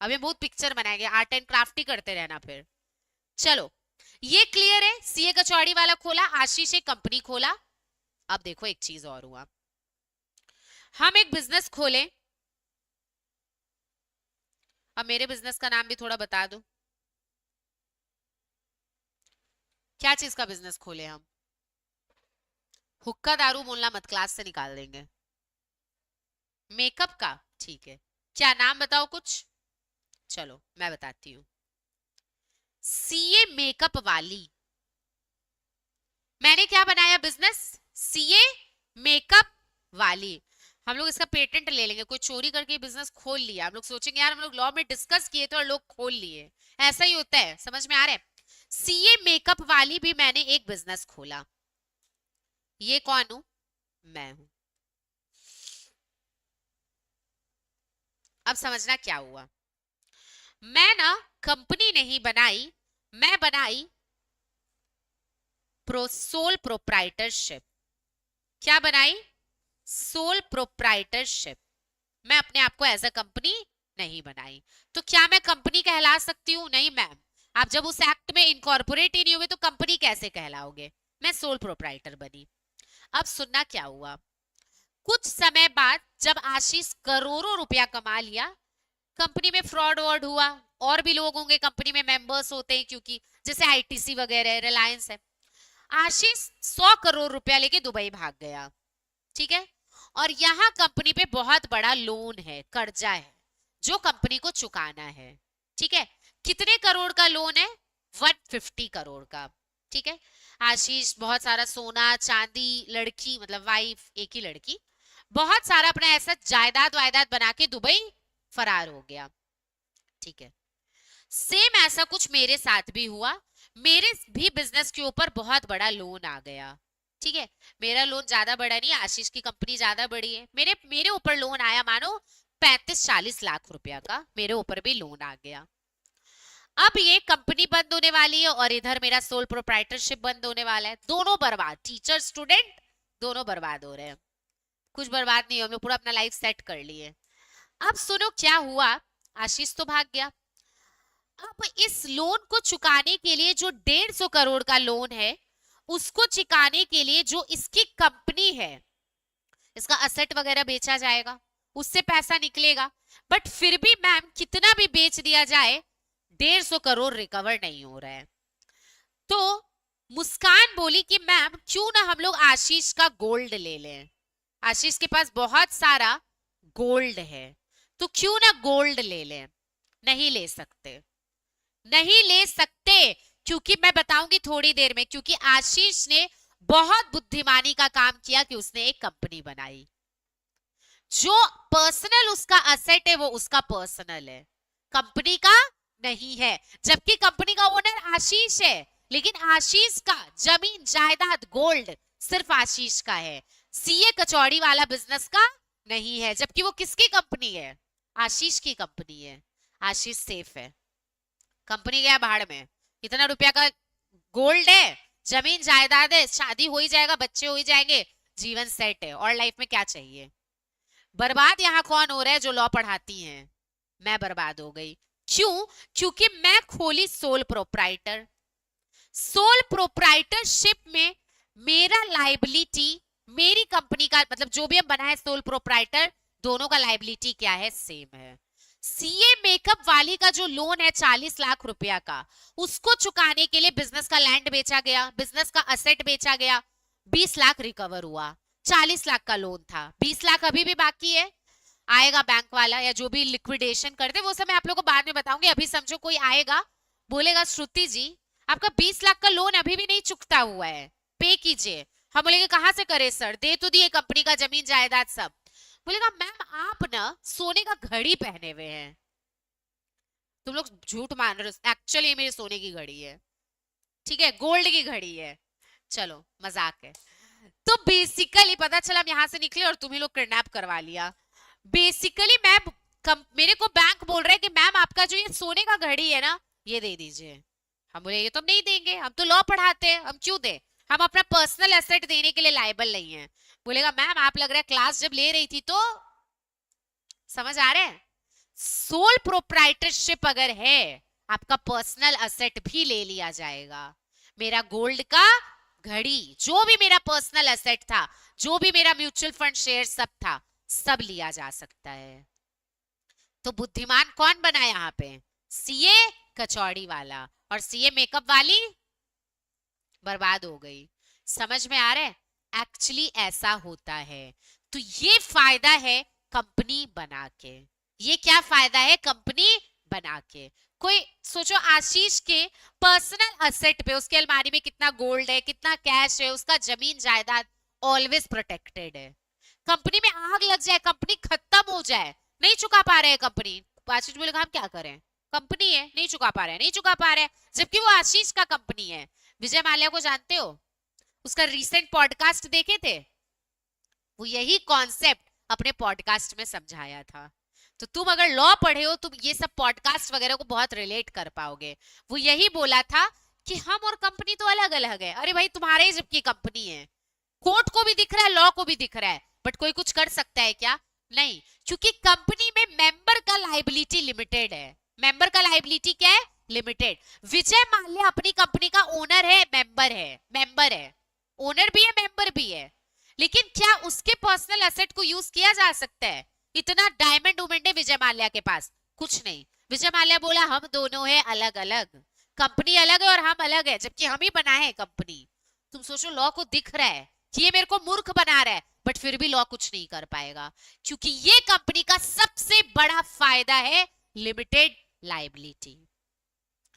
अभी बहुत पिक्चर बनाएंगे, आर्ट एंड क्राफ्ट ही करते रहना फिर। चलो, ये क्लियर है, सीए कचौड़ी वाला खोला, आशीष एक कंपनी खोला। अब देखो एक चीज और हुआ, हम एक बिजनेस खोले। अब मेरे बिजनेस का नाम भी थोड़ा बता दो, क्या चीज का बिजनेस खोले हम? हुक्का दारू बोलना मत, क्लास से निकाल देंगे। मेकअप का, ठीक है, क्या नाम बताओ कुछ। चलो मैं बताती हूँ, सीए मेकअप वाली। मैंने क्या बनाया बिजनेस, सीए मेकअप वाली। हम लोग इसका पेटेंट ले लेंगे, कोई चोरी करके बिजनेस खोल लिया, हम लोग सोचेंगे यार हम लोग लॉ में डिस्कस किए थे और लोग खोल लिए। ऐसा ही होता है, समझ में आ रहा है? सीए मेकअप वाली भी मैंने एक बिजनेस खोला। ये कौन हूं, मैं हूं। अब समझना क्या हुआ, मैं ना कंपनी नहीं बनाई, मैं बनाई सोल प्रोप्राइटरशिप। क्या बनाई, सोल प्रोप्राइटरशिप। मैं अपने आप को एज अ कंपनी नहीं बनाई। तो क्या मैं कंपनी कहला सकती हूँ? नहीं मैम, आप जब उस एक्ट में इनकॉर्पोरेट ही नहीं हुए तो कंपनी कैसे कहलाओगे? मैं सोल प्रोप्राइटर बनी। अब सुनना क्या हुआ, कुछ समय बाद जब आशीष करोड़ों रुपया कमा लिया, कंपनी में फ्रॉड वर्ड हुआ, और भी लोग होंगे कंपनी में, मेंबर्स होते हैं क्योंकि, जैसे आईटीसी वगैरह, रिलायंस है। आशीष 100 करोड़ रुपया लेके दुबई भाग गया, ठीक है। और यहाँ कंपनी पे बहुत बड़ा लोन है, कर्जा है, जो कंपनी को चुकाना है, ठीक है। कितने करोड़ का लोन है? 150 करोड़ का, ठीक है। आशीष बहुत सारा सोना चांदी, लड़की मतलब वाइफ, एक ही लड़की, बहुत सारा अपना ऐसा जायदाद वायदाद बना के दुबई फरार हो गया, ठीक है। सेम ऐसा कुछ मेरे साथ भी हुआ, मेरे भी बिजनेस के ऊपर बहुत बड़ा लोन आ गया, ठीक है। मेरा लोन ज्यादा बड़ा नहीं, आशीष की कंपनी ज्यादा बड़ी है, मेरे मेरे ऊपर लोन आया मानो 35-40 लाख रुपया का, मेरे ऊपर भी लोन आ गया। अब ये कंपनी बंद होने वाली है और इधर मेरा सोल प्रोप्राइटरशिप बंद होने वाला है, दोनों बर्बाद, टीचर स्टूडेंट दोनों बर्बाद हो रहे हैं। कुछ बर्बाद नहीं हो, हम लोग पूरा अपना लाइफ सेट कर लिए। अब सुनो क्या हुआ, आशीष तो भाग गया। अब इस लोन को चुकाने के लिए जो 150 करोड़ का लोन है, उसको चुकाने के लिए जो इसकी कंपनी है, इसका असेट वगैरह बेचा जाएगा, उससे पैसा निकलेगा। बट फिर भी मैम कितना भी बेच दिया जाए 150 करोड़ रिकवर नहीं हो रहा है। तो मुस्कान बोली कि मैम क्यों ना हम लोग आशीष का गोल्ड ले लें, आशीष के पास बहुत सारा गोल्ड है, तो क्यों ना गोल्ड ले लें। नहीं ले सकते, नहीं ले सकते, क्योंकि मैं बताऊंगी थोड़ी देर में, क्योंकि आशीष ने बहुत बुद्धिमानी का काम किया कि उसने एक कंपनी बनाई। जो पर्सनल उसका असेट है वो उसका पर्सनल है, कंपनी का नहीं है। जबकि कंपनी का ओनर आशीष है, लेकिन आशीष का जमीन जायदाद गोल्ड सिर्फ आशीष का है, सीए कचौड़ी वाला बिजनेस का नहीं है। जबकि वो किसकी कंपनी है, आशीष की कंपनी है। आशीष सेफ है, कंपनी गया भाड़ में, इतना रुपया का गोल्ड है, जमीन जायदाद है, शादी हो ही जाएगा, बच्चे हो ही जाएंगे, जीवन सेट है, और लाइफ में क्या चाहिए। बर्बाद यहाँ कौन हो रहा है, जो लॉ पढ़ाती हैं। मैं बर्बाद हो गई, क्यों? क्योंकि मैं खोली सोल प्रोप्राइटर। सोल प्रोप्राइटरशिप में मेरा लाइबिलिटी, मेरी कंपनी का मतलब जो भी हम बनाए सोल प्रोप्राइटर, दोनों का लाइबिलिटी क्या है, सेम है। सीए मेकअप वाली का जो लोन है 40 लाख रुपया का, उसको चुकाने के लिए बिजनेस का लैंड बेचा गया, बिजनेस का असेट बेचा गया, 20 लाख रिकवर हुआ। 40 लाख का लोन था, 20 लाख अभी भी बाकी है। आएगा बैंक वाला या जो भी लिक्विडेशन करते, वो सब मैं आप लोगों को बाद में बताऊंगी। अभी समझो कोई आएगा बोलेगा श्रुति जी आपका 20 लाख का लोन अभी भी नहीं चुकता हुआ है, पे कीजिए। हम बोलेंगे कहां से करे सर, दे तो दिए कंपनी का जमीन जायदाद सब। बोलेगा मैम आप ना सोने का घड़ी पहने हुए हैं, तुम लोग झूठ मान रहे हो, एक्चुअली मेरी सोने की घड़ी है, ठीक है, गोल्ड की घड़ी है, चलो मजाक है। तो बेसिकली पता चला हम यहां से निकले और तुम्ही लोग किडनैप करवा लिया। बेसिकली मैम मेरे को बैंक बोल रहे हैं कि मैम आपका जो ये सोने का घड़ी है ना, ये दे दीजिए। हम बोले ये तो हम नहीं देंगे, हम तो लॉ पढ़ाते हैं, हम क्यों दे, हम अपना पर्सनल एसेट देने के लिए लायबल नहीं है। बोलेगा मैम आप लग रहा है क्लास जब ले रही थी तो, समझ आ रहे हैं, सोल प्रोप्राइटरशिप अगर है, आपका पर्सनल असेट भी ले लिया जाएगा। मेरा गोल्ड का घड़ी, जो भी मेरा पर्सनल एसेट था, जो भी मेरा म्यूचुअल फंड शेयर सब था, सब लिया जा सकता है। तो बुद्धिमान कौन बना यहाँ पे, सीए कचौड़ी वाला, और सीए मेकअप वाली बर्बाद हो गई। समझ में आ रहा है, एक्चुअली ऐसा होता है। तो ये फायदा है कंपनी बना के, ये क्या फायदा है कंपनी बना के। कोई सोचो आशीष के पर्सनल असेट पे, उसके अलमारी में कितना गोल्ड है, कितना कैश है, उसका जमीन जायदाद ऑलवेज प्रोटेक्टेड है। कंपनी में आग लग जाए, कंपनी खत्म हो जाए, नहीं चुका पा रहे हैं कंपनी, आशीष बोलेगा हम क्या करें, कंपनी है नहीं चुका पा रहे हैं, नहीं चुका पा रहे हैं, जबकि वो आशीष का कंपनी है। विजय माल्या को जानते हो, उसका रीसेंट पॉडकास्ट देखे थे, वो यही कॉन्सेप्ट अपने पॉडकास्ट में समझाया था। तो तुम अगर लॉ पढ़े हो, तुम ये सब पॉडकास्ट वगैरह को बहुत रिलेट कर पाओगे। वो यही बोला था कि हम और कंपनी तो अलग अलग है। अरे भाई तुम्हारे ही जबकि कंपनी है, कोर्ट को भी दिख रहा है, लॉ को भी दिख रहा है, बट कोई कुछ कर सकता है क्या, नहीं, क्योंकि कंपनी में मेंबर का लाइबिलिटी लिमिटेड है। मेंबर का लाइबिलिटी क्या है, लिमिटेड। विजय माल्या अपनी कंपनी का ओनर है, मेंबर है, मेंबर है, ओनर भी है मेंबर भी है, लेकिन क्या उसके पर्सनल एसेट को यूज किया जा सकता है? इतना डायमंड वुमेंट है विजय माल्या के पास, कुछ नहीं। विजय माल्या बोला हम दोनों है अलग अलग, कंपनी अलग है और हम अलग है, जबकि हम ही बनाए हैं कंपनी। तुम सोचो लॉ को दिख रहा है कि ये मेरे को मूर्ख बना रहा है, बट फिर भी लॉ कुछ नहीं कर पाएगा, क्योंकि ये कंपनी का सबसे बड़ा फायदा है लिमिटेड लाइबिलिटी।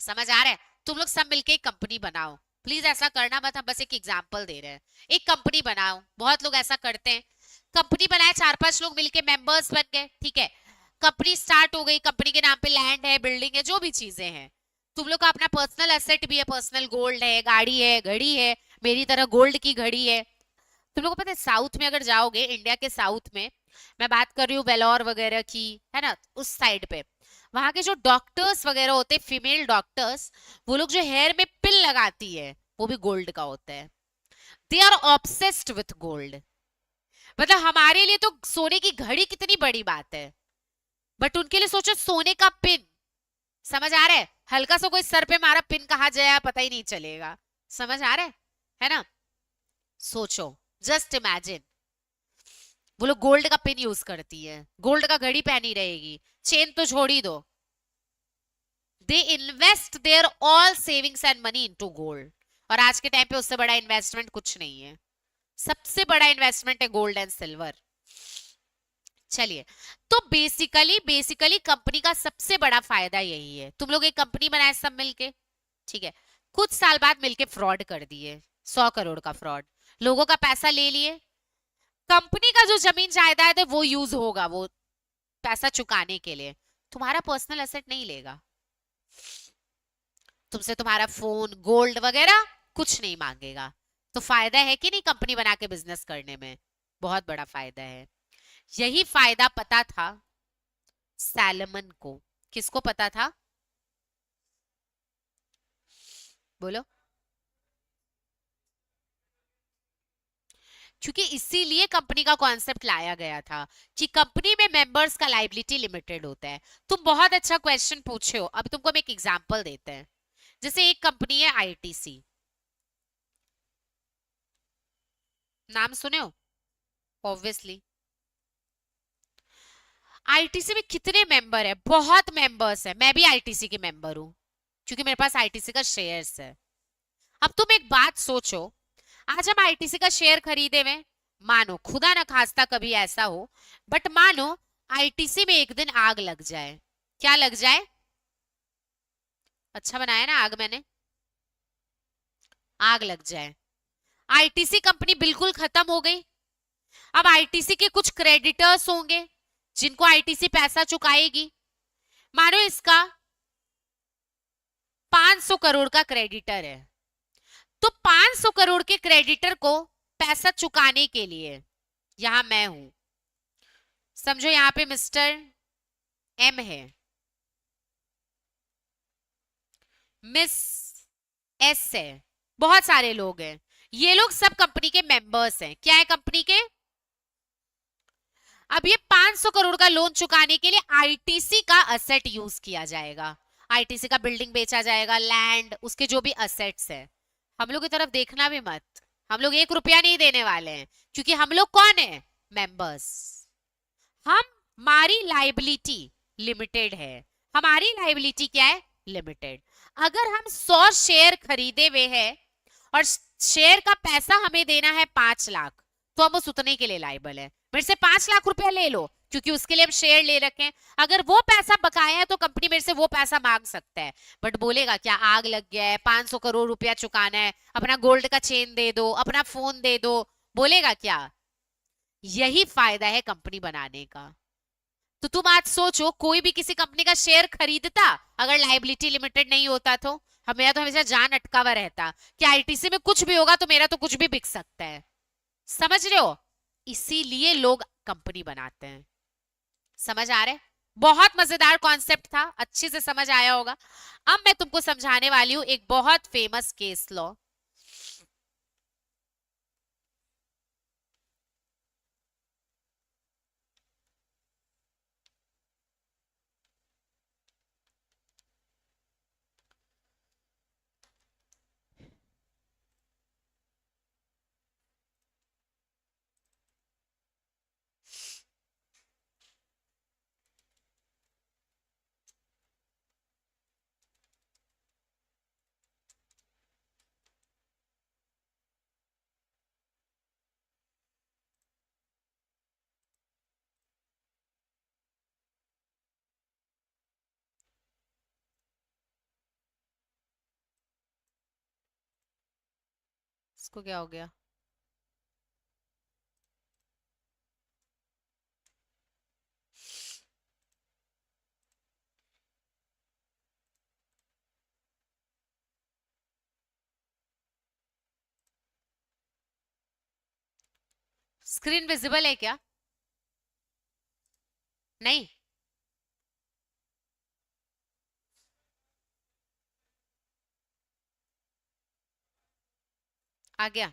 समझ आ रहा है? तुम लोग सब मिलके एक कंपनी बनाओ, प्लीज ऐसा करना मत, हम बस एक एग्जांपल दे रहे हैं। एक कंपनी बनाओ, बहुत लोग ऐसा करते हैं, कंपनी बनाए, 4-5 लोग मिलके मेंबर्स बन गए, ठीक है, कंपनी स्टार्ट हो गई, कंपनी के नाम पे लैंड है, बिल्डिंग है, जो भी चीजें हैं, तुम लोग का अपना पर्सनल एसेट भी है, पर्सनल गोल्ड है, गाड़ी है, घड़ी है, मेरी तरह गोल्ड की घड़ी है। तुम लोग को पता है साउथ में अगर जाओगे, इंडिया के साउथ में मैं बात कर रही हूँ वेलोर वगैरह की, है ना, उस साइड पे। वहां के जो डॉक्टर्स वगैरह होते, फीमेल डॉक्टर्स, वो लोग जो हेयर में पिन लगाती है वो भी गोल्ड का होता है। They are obsessed with gold. मतलब हमारे लिए तो सोने की घड़ी कितनी बड़ी बात है, बट उनके लिए सोचो सोने का पिन। समझ आ रहा है? हल्का सा कोई सर पे मारा, पिन कहाँ जाया पता ही नहीं चलेगा। समझ आ रहा है ना? सोचो, जस्ट इमेजिन, वो लोग गोल्ड का पिन यूज करती है, गोल्ड का घड़ी पहनी रहेगी, चेन तो छोड़ ही दो। They invest their all savings and money into gold. और आज के टाइम पे उससे बड़ा इन्वेस्टमेंट कुछ नहीं है। सबसे बड़ा इन्वेस्टमेंट है गोल्ड एंड सिल्वर। चलिए, तो बेसिकली बेसिकली कंपनी का सबसे बड़ा फायदा यही है। तुम लोग एक कंपनी बनाए सब मिलके, ठीक है, कुछ साल बाद मिलके फ्रॉड कर दिए, 100 करोड़ का फ्रॉड, लोगों का पैसा ले लिए। कंपनी का जो जमीन जायदाद है वो यूज होगा, वो पैसा चुकाने के लिए। तुम्हारा पर्सनल एसेट नहीं लेगा, तुमसे तुम्हारा फोन, गोल्ड वगैरह कुछ नहीं मांगेगा। तो फायदा है कि नहीं कंपनी बना के बिजनेस करने में? बहुत बड़ा फायदा है। यही फायदा पता था सैलमन को। किसको पता था? बोलो। क्योंकि इसीलिए कंपनी का कॉन्सेप्ट लाया गया था कि कंपनी में मेंबर्स का लाइबिलिटी लिमिटेड होता है। तुम बहुत अच्छा क्वेश्चन पूछे हो। अभी तुमको हम एक एग्जांपल देते हैं। जैसे एक कंपनी है आईटीसी, नाम सुने हो? ऑब्वियसली। आईटीसी में कितने मेंबर है? बहुत मेंबर्स है। मैं भी आईटीसी की मेंबर हूं, क्योंकि मेरे पास आईटीसी का शेयर्स है। अब तुम एक बात सोचो, आज हम आईटीसी का शेयर खरीदे हुए, मानो खुदा ना खास्ता कभी ऐसा हो, बट मानो आईटीसी में एक दिन आग लग जाए। क्या लग जाए? अच्छा बनाया ना आग मैंने। आग लग जाए, आईटीसी कंपनी बिल्कुल खत्म हो गई। अब आईटीसी के कुछ क्रेडिटर्स होंगे जिनको आईटीसी पैसा चुकाएगी। मानो इसका 500 करोड़ का क्रेडिटर है, तो 500 करोड़ के क्रेडिटर को पैसा चुकाने के लिए यहां मैं हूं। समझो यहां पे मिस्टर एम है, मिस एस है, बहुत सारे लोग हैं। ये लोग सब कंपनी के मेंबर्स हैं। क्या है कंपनी के? अब ये 500 करोड़ का लोन चुकाने के लिए आईटीसी का असेट यूज किया जाएगा। आईटीसी का बिल्डिंग बेचा जाएगा, लैंड, उसके जो भी असेट्स है। हम लोग की तरफ देखना भी मत, हम लोग 1 रुपया नहीं देने वाले हैं, क्योंकि हम लोग कौन है? मेंबर्स। हम, हमारी लाइबिलिटी लिमिटेड है। हमारी लाइबिलिटी क्या है? लिमिटेड। अगर हम 100 शेयर खरीदे हुए हैं और शेयर का पैसा हमें देना है 5 लाख, तो हम उस उतने के लिए लाइबल है। मेरे से 5 लाख रुपया ले लो, क्योंकि उसके लिए हम शेयर ले रखे हैं। अगर वो पैसा बकाया है तो कंपनी मेरे से वो पैसा मांग सकता है, बट बोलेगा क्या आग लग गया है, 500 करोड़ रुपया चुकाना है, अपना गोल्ड का चेन दे दो, अपना फोन दे दो, बोलेगा क्या? यही फायदा है कंपनी बनाने का। तो तुम आज सोचो, कोई भी किसी कंपनी का शेयर खरीदता अगर लाइबिलिटी लिमिटेड नहीं होता तो? मेरा तो हमेशा जान अटका हुआ रहता कि आईटीसी में कुछ भी होगा तो मेरा तो कुछ भी बिक सकता है। समझ रहे हो? इसीलिए लोग कंपनी बनाते हैं। समझ आ रहा है? बहुत मजेदार कॉन्सेप्ट था, अच्छे से समझ आया होगा। अब मैं तुमको समझाने वाली हूं एक बहुत फेमस केस लॉ। इसको क्या हो गया? स्क्रीन विजिबल है क्या? नहीं, आ गया।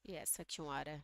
ये ऐसा क्यों आ रहा है?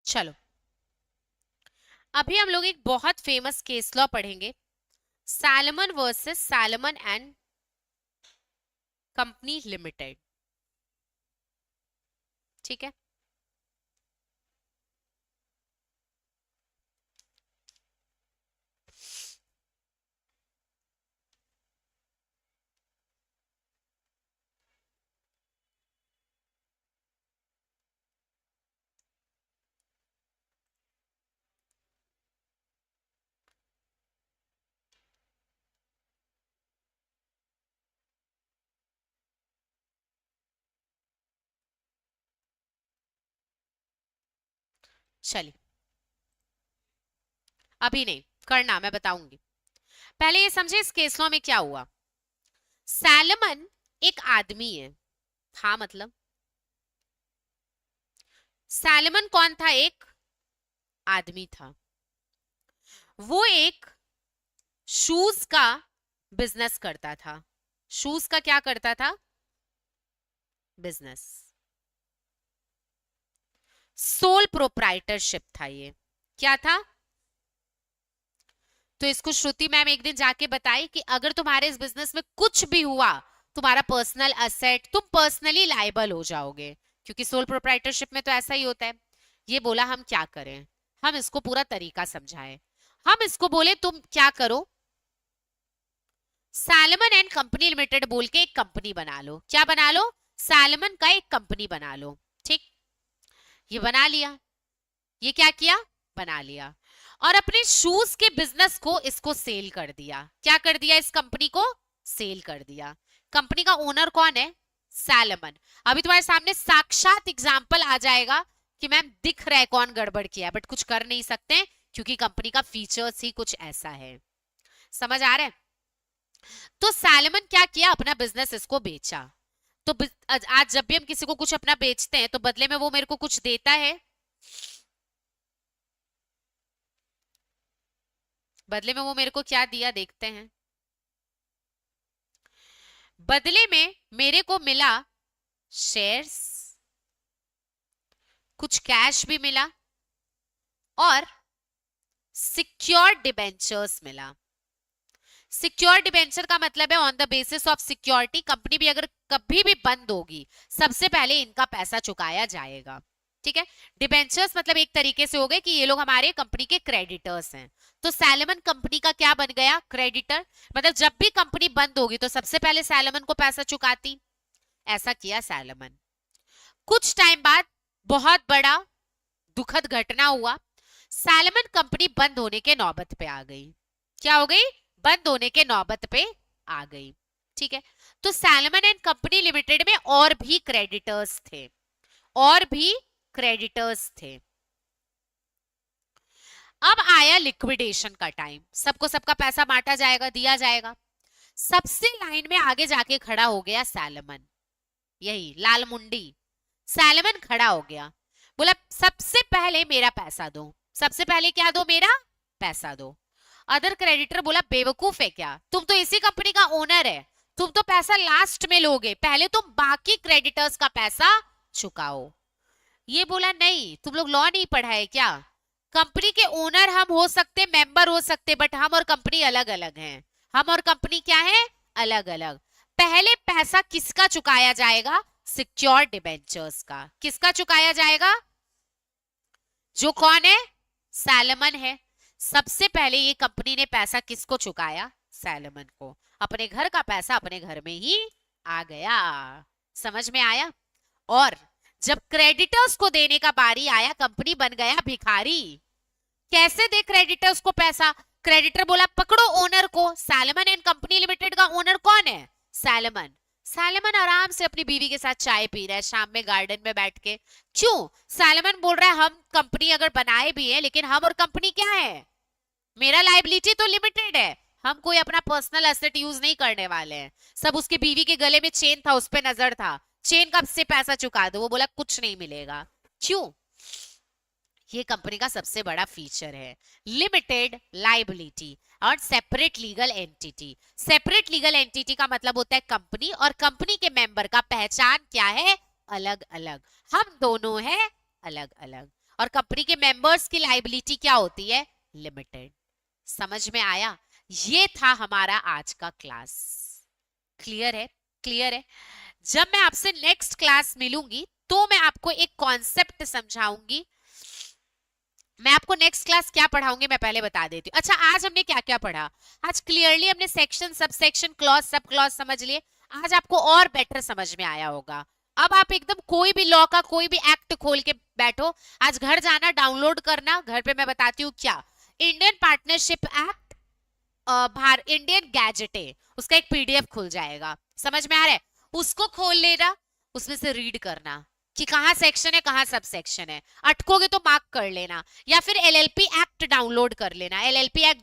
चलो, अभी हम लोग एक बहुत फेमस केस लॉ पढ़ेंगे, salmon versus salmon and company limited. ठीक है, चलिए। अभी नहीं करना, मैं बताऊंगी। पहले ये समझे इस केस लॉ में क्या हुआ। सैलमन एक आदमी है। हाँ, मतलब सैलमन कौन था? एक आदमी था। वो एक शूज का बिजनेस करता था। शूज का क्या करता था? बिजनेस। सोल प्रोप्राइटरशिप था ये। क्या था? तो इसको श्रुति मैम एक दिन जाके बताई कि अगर तुम्हारे इस बिजनेस में कुछ भी हुआ, तुम्हारा पर्सनल असेट, तुम पर्सनली लायबल हो जाओगे, क्योंकि सोल प्रोप्राइटरशिप में तो ऐसा ही होता है। ये बोला हम क्या करें, हम इसको पूरा तरीका समझाएं। हम इसको बोले तुम क्या करो, सैलमन एंड कंपनी लिमिटेड बोल के एक कंपनी बना लो। क्या बना लो? सैलमन का एक कंपनी बना लो। ठीक, ये बना लिया। ये क्या किया? बना लिया। और अपने शूज के बिजनेस को इसको सेल कर दिया। क्या कर दिया? इस कंपनी को सेल कर दिया। कंपनी का ओनर कौन है? सैलमन। अभी तुम्हारे सामने साक्षात एग्जाम्पल आ जाएगा कि मैम दिख रहा है कौन गड़बड़ किया, बट कुछ कर नहीं सकते क्योंकि कंपनी का फीचर्स ही कुछ ऐसा है। समझ आ रहा है? तो सैलमन क्या किया? अपना बिजनेस इसको बेचा। तो आज जब भी हम किसी को कुछ अपना बेचते हैं तो बदले में वो मेरे को कुछ देता है। बदले में वो मेरे को क्या दिया, देखते हैं। बदले में मेरे को मिला शेयर्स, कुछ कैश भी मिला और सिक्योर्ड डिबेंचर्स मिला। सिक्योर्ड डिबेंचर का मतलब है on the basis of security company भी अगर कभी भी बंद होगी, सबसे पहले इनका पैसा चुकाया जाएगा। ठीक है, डिबेंचर्स मतलब एक तरीके से हो गए कि ये लोग हमारे कंपनी के क्रेडिटर्स हैं। तो सैलमन कंपनी का क्या बन गया? क्रेडिटर। मतलब जब भी कंपनी बंद होगी तो सबसे पहले सैलमन को पैसा चुकाती। ऐसा किया सैलमन। कुछ टाइम बाद बहुत बड़ा दुखद घटना हुआ। सैलमन कंपनी बंद होने के नौबत पे आ गई। क्या हो गई? बंद होने के नौबत पे आ गई। ठीक है, तो सैलमन एंड कंपनी लिमिटेड में और भी क्रेडिटर्स थे। और भी क्रेडिटर्स थे। अब आया लिक्विडेशन का टाइम, सबको सबका पैसा बांटा जाएगा, दिया जाएगा। सबसे लाइन में आगे जाके खड़ा हो गया सैलमन, यही लाल मुंडी सैलमन खड़ा हो गया, बोला सबसे पहले मेरा पैसा दो, सबसे पहले क्या दो, मेरा पैसा दो। अदर क्रेडिटर बोला बेवकूफ है क्या, तुम तो इसी कंपनी का ओनर है, तुम तो पैसा लास्ट में लोगे, पहले तुम बाकी क्रेडिटर्स का पैसा चुकाओ। ये बोला नहीं, तुम लोग लॉ नहीं पढ़ा है क्या, कंपनी के ओनर हम हो सकते, मेंबर हो सकते, बट हम और कंपनी अलग अलग हैं, हम और कंपनी क्या है, अलग अलग। पहले पैसा किसका चुकाया जाएगा, सिक्योर्ड डिबेंचर्स का। किसका चुकाया जाएगा, जो कौन है, सैलमन है। सबसे पहले ये कंपनी ने पैसा किसको चुकाया, सैलमन को। अपने घर का पैसा अपने घर में ही आ गया, समझ में आया। और जब क्रेडिटर्स को देने का बारी आया, कंपनी बन गया भिखारी। कैसे दे क्रेडिटर्स को पैसा, क्रेडिटर बोला पकड़ो ओनर को, सैलमन एंड कंपनी लिमिटेड का ओनर कौन है, सैलमन। सैलमन आराम से अपनी बीवी के साथ चाय पी रहा है शाम में गार्डन में बैठ के। क्यों, सैलमन बोल रहा है हम कंपनी अगर बनाए भी है, लेकिन हम और कंपनी क्या है, मेरा लायबिलिटी तो लिमिटेड है, हम कोई अपना पर्सनल एसेट यूज नहीं करने वाले हैं। सब उसके बीवी के गले में चेन था, उस पर नजर था, चेन कब से पैसा चुका दो, वो बोला कुछ नहीं मिलेगा। क्यों, ये कंपनी का सबसे बड़ा फीचर है, लिमिटेड लायबिलिटी और separate legal entity. Separate legal entity का मतलब होता है कंपनी, और कंपनी के मेंबर का पहचान क्या है, अलग अलग, हम दोनों हैं अलग अलग। और कंपनी के मेंबर्स की लायबिलिटी क्या होती है, लिमिटेड। समझ में आया, ये था हमारा आज का क्लास। क्लियर है, क्लियर है। जब मैं आपसे नेक्स्ट क्लास मिलूंगी तो मैं आपको एक कॉन्सेप्ट समझाऊंगी। मैं आपको नेक्स्ट क्लास क्या पढ़ाऊंगी मैं पहले बता देती हूँ। अच्छा, आज हमने क्या क्या पढ़ा, आज क्लियरली हमने section, sub section, clause, sub clause समझ लिए। आज आपको और बेटर समझ में आया होगा। अब आप एकदम कोई भी लॉ का कोई भी एक्ट खोल के बैठो, आज घर जाना, डाउनलोड करना, घर पे मैं बताती हूँ क्या, इंडियन पार्टनरशिप एक्ट, इंडियन गैजेटे, उसका एक पीडीएफ खुल जाएगा, समझ में आ रहा है, उसको खोल लेना, उसमें से रीड करना कि कहाँ सेक्शन है कहाँ सब सेक्शन है, अटकोगे तो मार्क कर लेना, या फिर एलएलपी एक्ट डाउनलोड कर लेना, एलएलपी एक्ट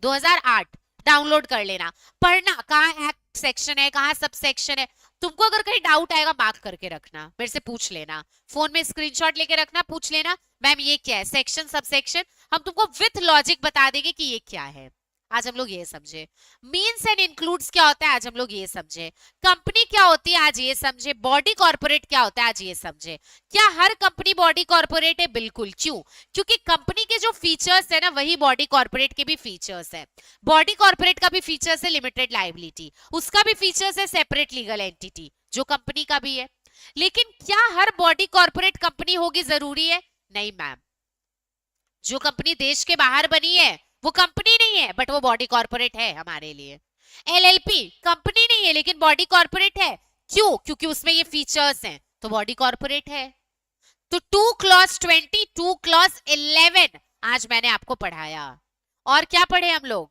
2008 डाउनलोड कर लेना, पढ़ना कहाँ एक्ट सेक्शन है कहाँ सब सेक्शन है। तुमको अगर कहीं डाउट आएगा मार्क करके रखना, मेरे से पूछ लेना, फोन में स्क्रीनशॉट लेके रखना, पूछ लेना मैम ये क्या है, सेक्शन सब सेक्शन, हम तुमको विथ लॉजिक बता देंगे कि ये क्या है। आज हम लोग ये समझे, मीन्स एंड इंक्लूड्स क्या होता है आज हम लोग ये समझे, कंपनी क्या होती है आज ये समझे, बॉडी कॉर्पोरेट क्या होता है आज ये समझे। क्या हर कंपनी बॉडी कॉर्पोरेट है, बिल्कुल। क्यों, क्योंकि कंपनी के जो फीचर्स है ना वही बॉडी कॉर्पोरेट के भी फीचर्स है। बॉडी कॉर्पोरेट का भी फीचर्स है लिमिटेड लायबिलिटी, उसका भी फीचर्स है सेपरेट लीगल एंटिटी जो कंपनी का भी है। लेकिन क्या हर बॉडी कॉर्पोरेट कंपनी होगी जरूरी है, नहीं मैम। जो कंपनी देश के बाहर बनी है वो कंपनी नहीं है, बट वो बॉडी कॉर्पोरेट है हमारे लिए। एलएलपी कंपनी नहीं है लेकिन बॉडी कॉर्पोरेट है, क्यों, क्योंकि उसमें ये फीचर्स हैं तो बॉडी कॉर्पोरेट है। तो 2 क्लॉज 20, 2 क्लॉज 11 आज मैंने आपको पढ़ाया। और क्या पढ़े हम लोग,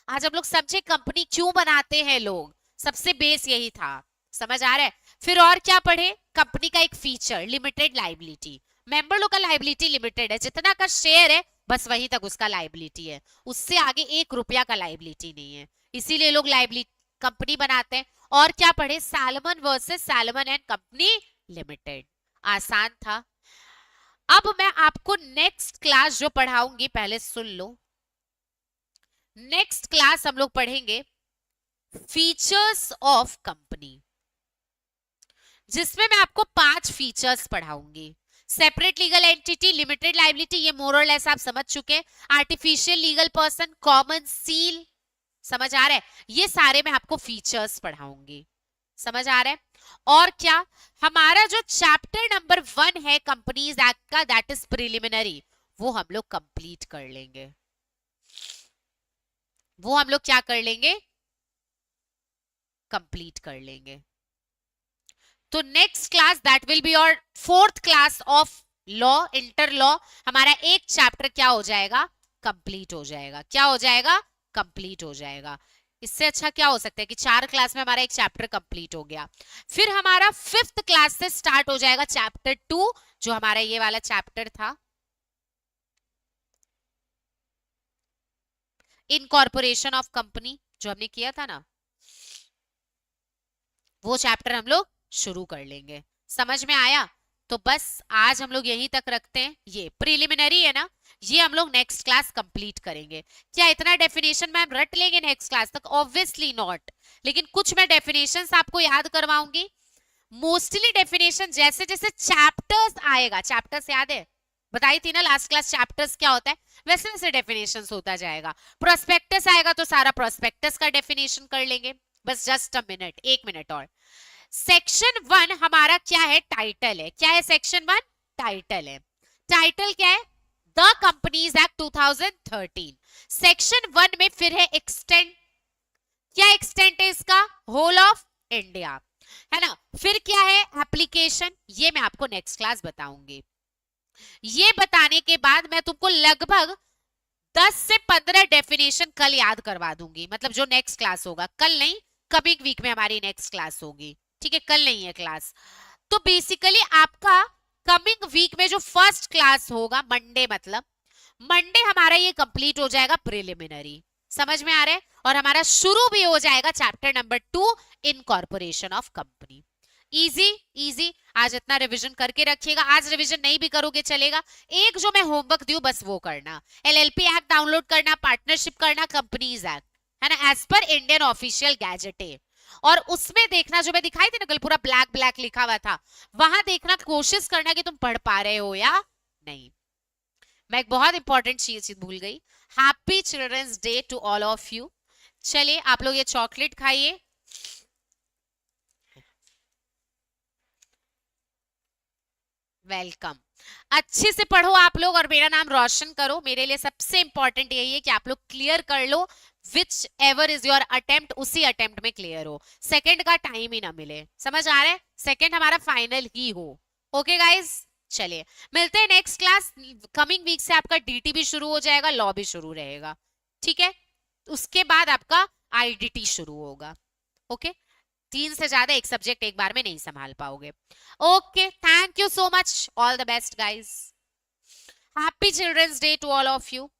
आज हम लोग समझे कंपनी क्यों बनाते हैं लोग, सबसे बेस यही था, समझ आ रहा है। फिर और क्या पढ़े, कंपनी का एक फीचर लिमिटेड लायबिलिटी, मेंबर लोग का लायबिलिटी लिमिटेड है, जितना का शेयर है बस वही तक उसका लायबिलिटी है, उससे आगे 1 रुपया का लायबिलिटी नहीं है, इसीलिए लोग लायबिलिटी कंपनी बनाते हैं। और क्या पढ़े, salmon versus salmon and company limited, आसान था। अब मैं आपको नेक्स्ट क्लास जो पढ़ाऊंगी पहले सुन लो, नेक्स्ट क्लास हम लोग पढ़ेंगे फीचर्स ऑफ कंपनी, जिसमें मैं आपको 5 फीचर्स पढ़ाऊंगी। Separate legal entity, limited liability, ये मोर और लेस आप समझ चुके हैं। Artificial legal person, common seal, समझ आ रहा है, ये सारे मैं आपको फीचर्स पढ़ाऊंगी, समझ आ रहा है। और क्या, हमारा जो चैप्टर नंबर 1 है कंपनीज एक्ट का, दैट इज प्रिलिमिनरी, वो हम लोग कंप्लीट कर लेंगे, वो हम लोग क्या कर लेंगे, कंप्लीट कर लेंगे। तो next class that will be your 4th class of law, inter law, हमारा एक चैप्टर क्या हो जाएगा, कंप्लीट हो जाएगा, क्या हो जाएगा, कंप्लीट हो जाएगा। इससे अच्छा क्या हो सकता है कि 4 क्लास में हमारा एक चैप्टर कंप्लीट हो गया। फिर हमारा 5th क्लास से स्टार्ट हो जाएगा चैप्टर 2, जो हमारा ये वाला चैप्टर था, इनकॉर्पोरेशन ऑफ कंपनी, जो हमने किया था ना, वो चैप्टर हम लोग शुरू कर लेंगे। समझ में आया? तो बस आज हम लोग यहीं तक रखते हैं, ये प्रिलिमिनरी है ना, ये हम लोग नेक्स्ट क्लास कंप्लीट करेंगे। क्या इतना डेफिनेशन मैम रट लेंगे नेक्स्ट क्लास तक? ऑब्वियसली नॉट, लेकिन कुछ मैं डेफिनेशंस आपको याद करवाऊंगी। मोस्टली डेफिनेशन जैसे जैसे चैप्टर्स आएगा, चैप्टर्स याद है, बताई थी ना लास्ट क्लास चैप्टर्स क्या होता है, वैसे वैसे डेफिनेशंस होता जाएगा। प्रोस्पेक्टस आएगा तो सारा प्रोस्पेक्टस का डेफिनेशन कर लेंगे। बस जस्ट अ मिनट, 1 मिनट और। सेक्शन 1 हमारा क्या है? टाइटल है। क्या है सेक्शन 1? टाइटल है। टाइटल क्या है? The companies act 2013। सेक्शन 1 में फिर है एक्सटेंट। क्या एक्सटेंट है इसका? होल ऑफ इंडिया, है ना। फिर क्या है? एप्लीकेशन, ये मैं आपको नेक्स्ट क्लास बताऊंगी। ये बताने के बाद मैं तुमको लगभग 10 से 15 डेफिनेशन कल याद करवा दूंगी, मतलब जो नेक्स्ट क्लास होगा, कल नहीं, कमिंग वीक में हमारी नेक्स्ट क्लास होगी, ठीक है, कल नहीं है क्लास। तो बेसिकली आपका कमिंग वीक में जो फर्स्ट क्लास होगा, मंडे, मतलब मंडे हमारा ये कंप्लीट हो जाएगा प्रिलिमिनरी। समझ में आ रहा है? और हमारा शुरू भी हो जाएगा chapter number 2, incorporation of company. Easy easy, आज इतना रिवीजन करके रखिएगा। आज रिवीजन नहीं भी करोगे चलेगा, एक जो मैं होमवर्क दूं बस वो करना। एलएलपी एक्ट डाउनलोड करना, पार्टनरशिप करना, कंपनीज एक्ट, है ना, as per Indian official gazette. और उसमें देखना, जो मैं दिखाई थी ना कल, पूरा ब्लैक ब्लैक लिखा हुआ था, वहां देखना, कोशिश करना कि तुम पढ़ पा रहे हो या नहीं। मैं एक बहुत इंपॉर्टेंट चीज भूल गई। Happy children's day to all of you. चलिए आप लोग ये चॉकलेट खाइए। वेलकम। अच्छे से पढ़ो आप लोग और मेरा नाम रोशन करो। मेरे लिए सबसे इंपॉर्टेंट यही है कि आप लोग क्लियर कर लो, whichever is your attempt, उसी अटेम्प्ट में क्लियर हो, सेकंड का टाइम ही ना मिले। समझ आ रहा है? सेकंड हमारा फाइनल ही हो। ओके गाइस, चलिए मिलते हैं नेक्स्ट क्लास। कमिंग वीक से आपका डीटी भी शुरू हो जाएगा, लॉ भी शुरू रहेगा, ठीक है। उसके बाद आपका आईडीटी शुरू होगा। ओके, 3 से ज्यादा एक सब्जेक्ट एक बार में नहीं संभाल पाओगे। Okay, thank you so much, all the best guys, happy children's day to all of you.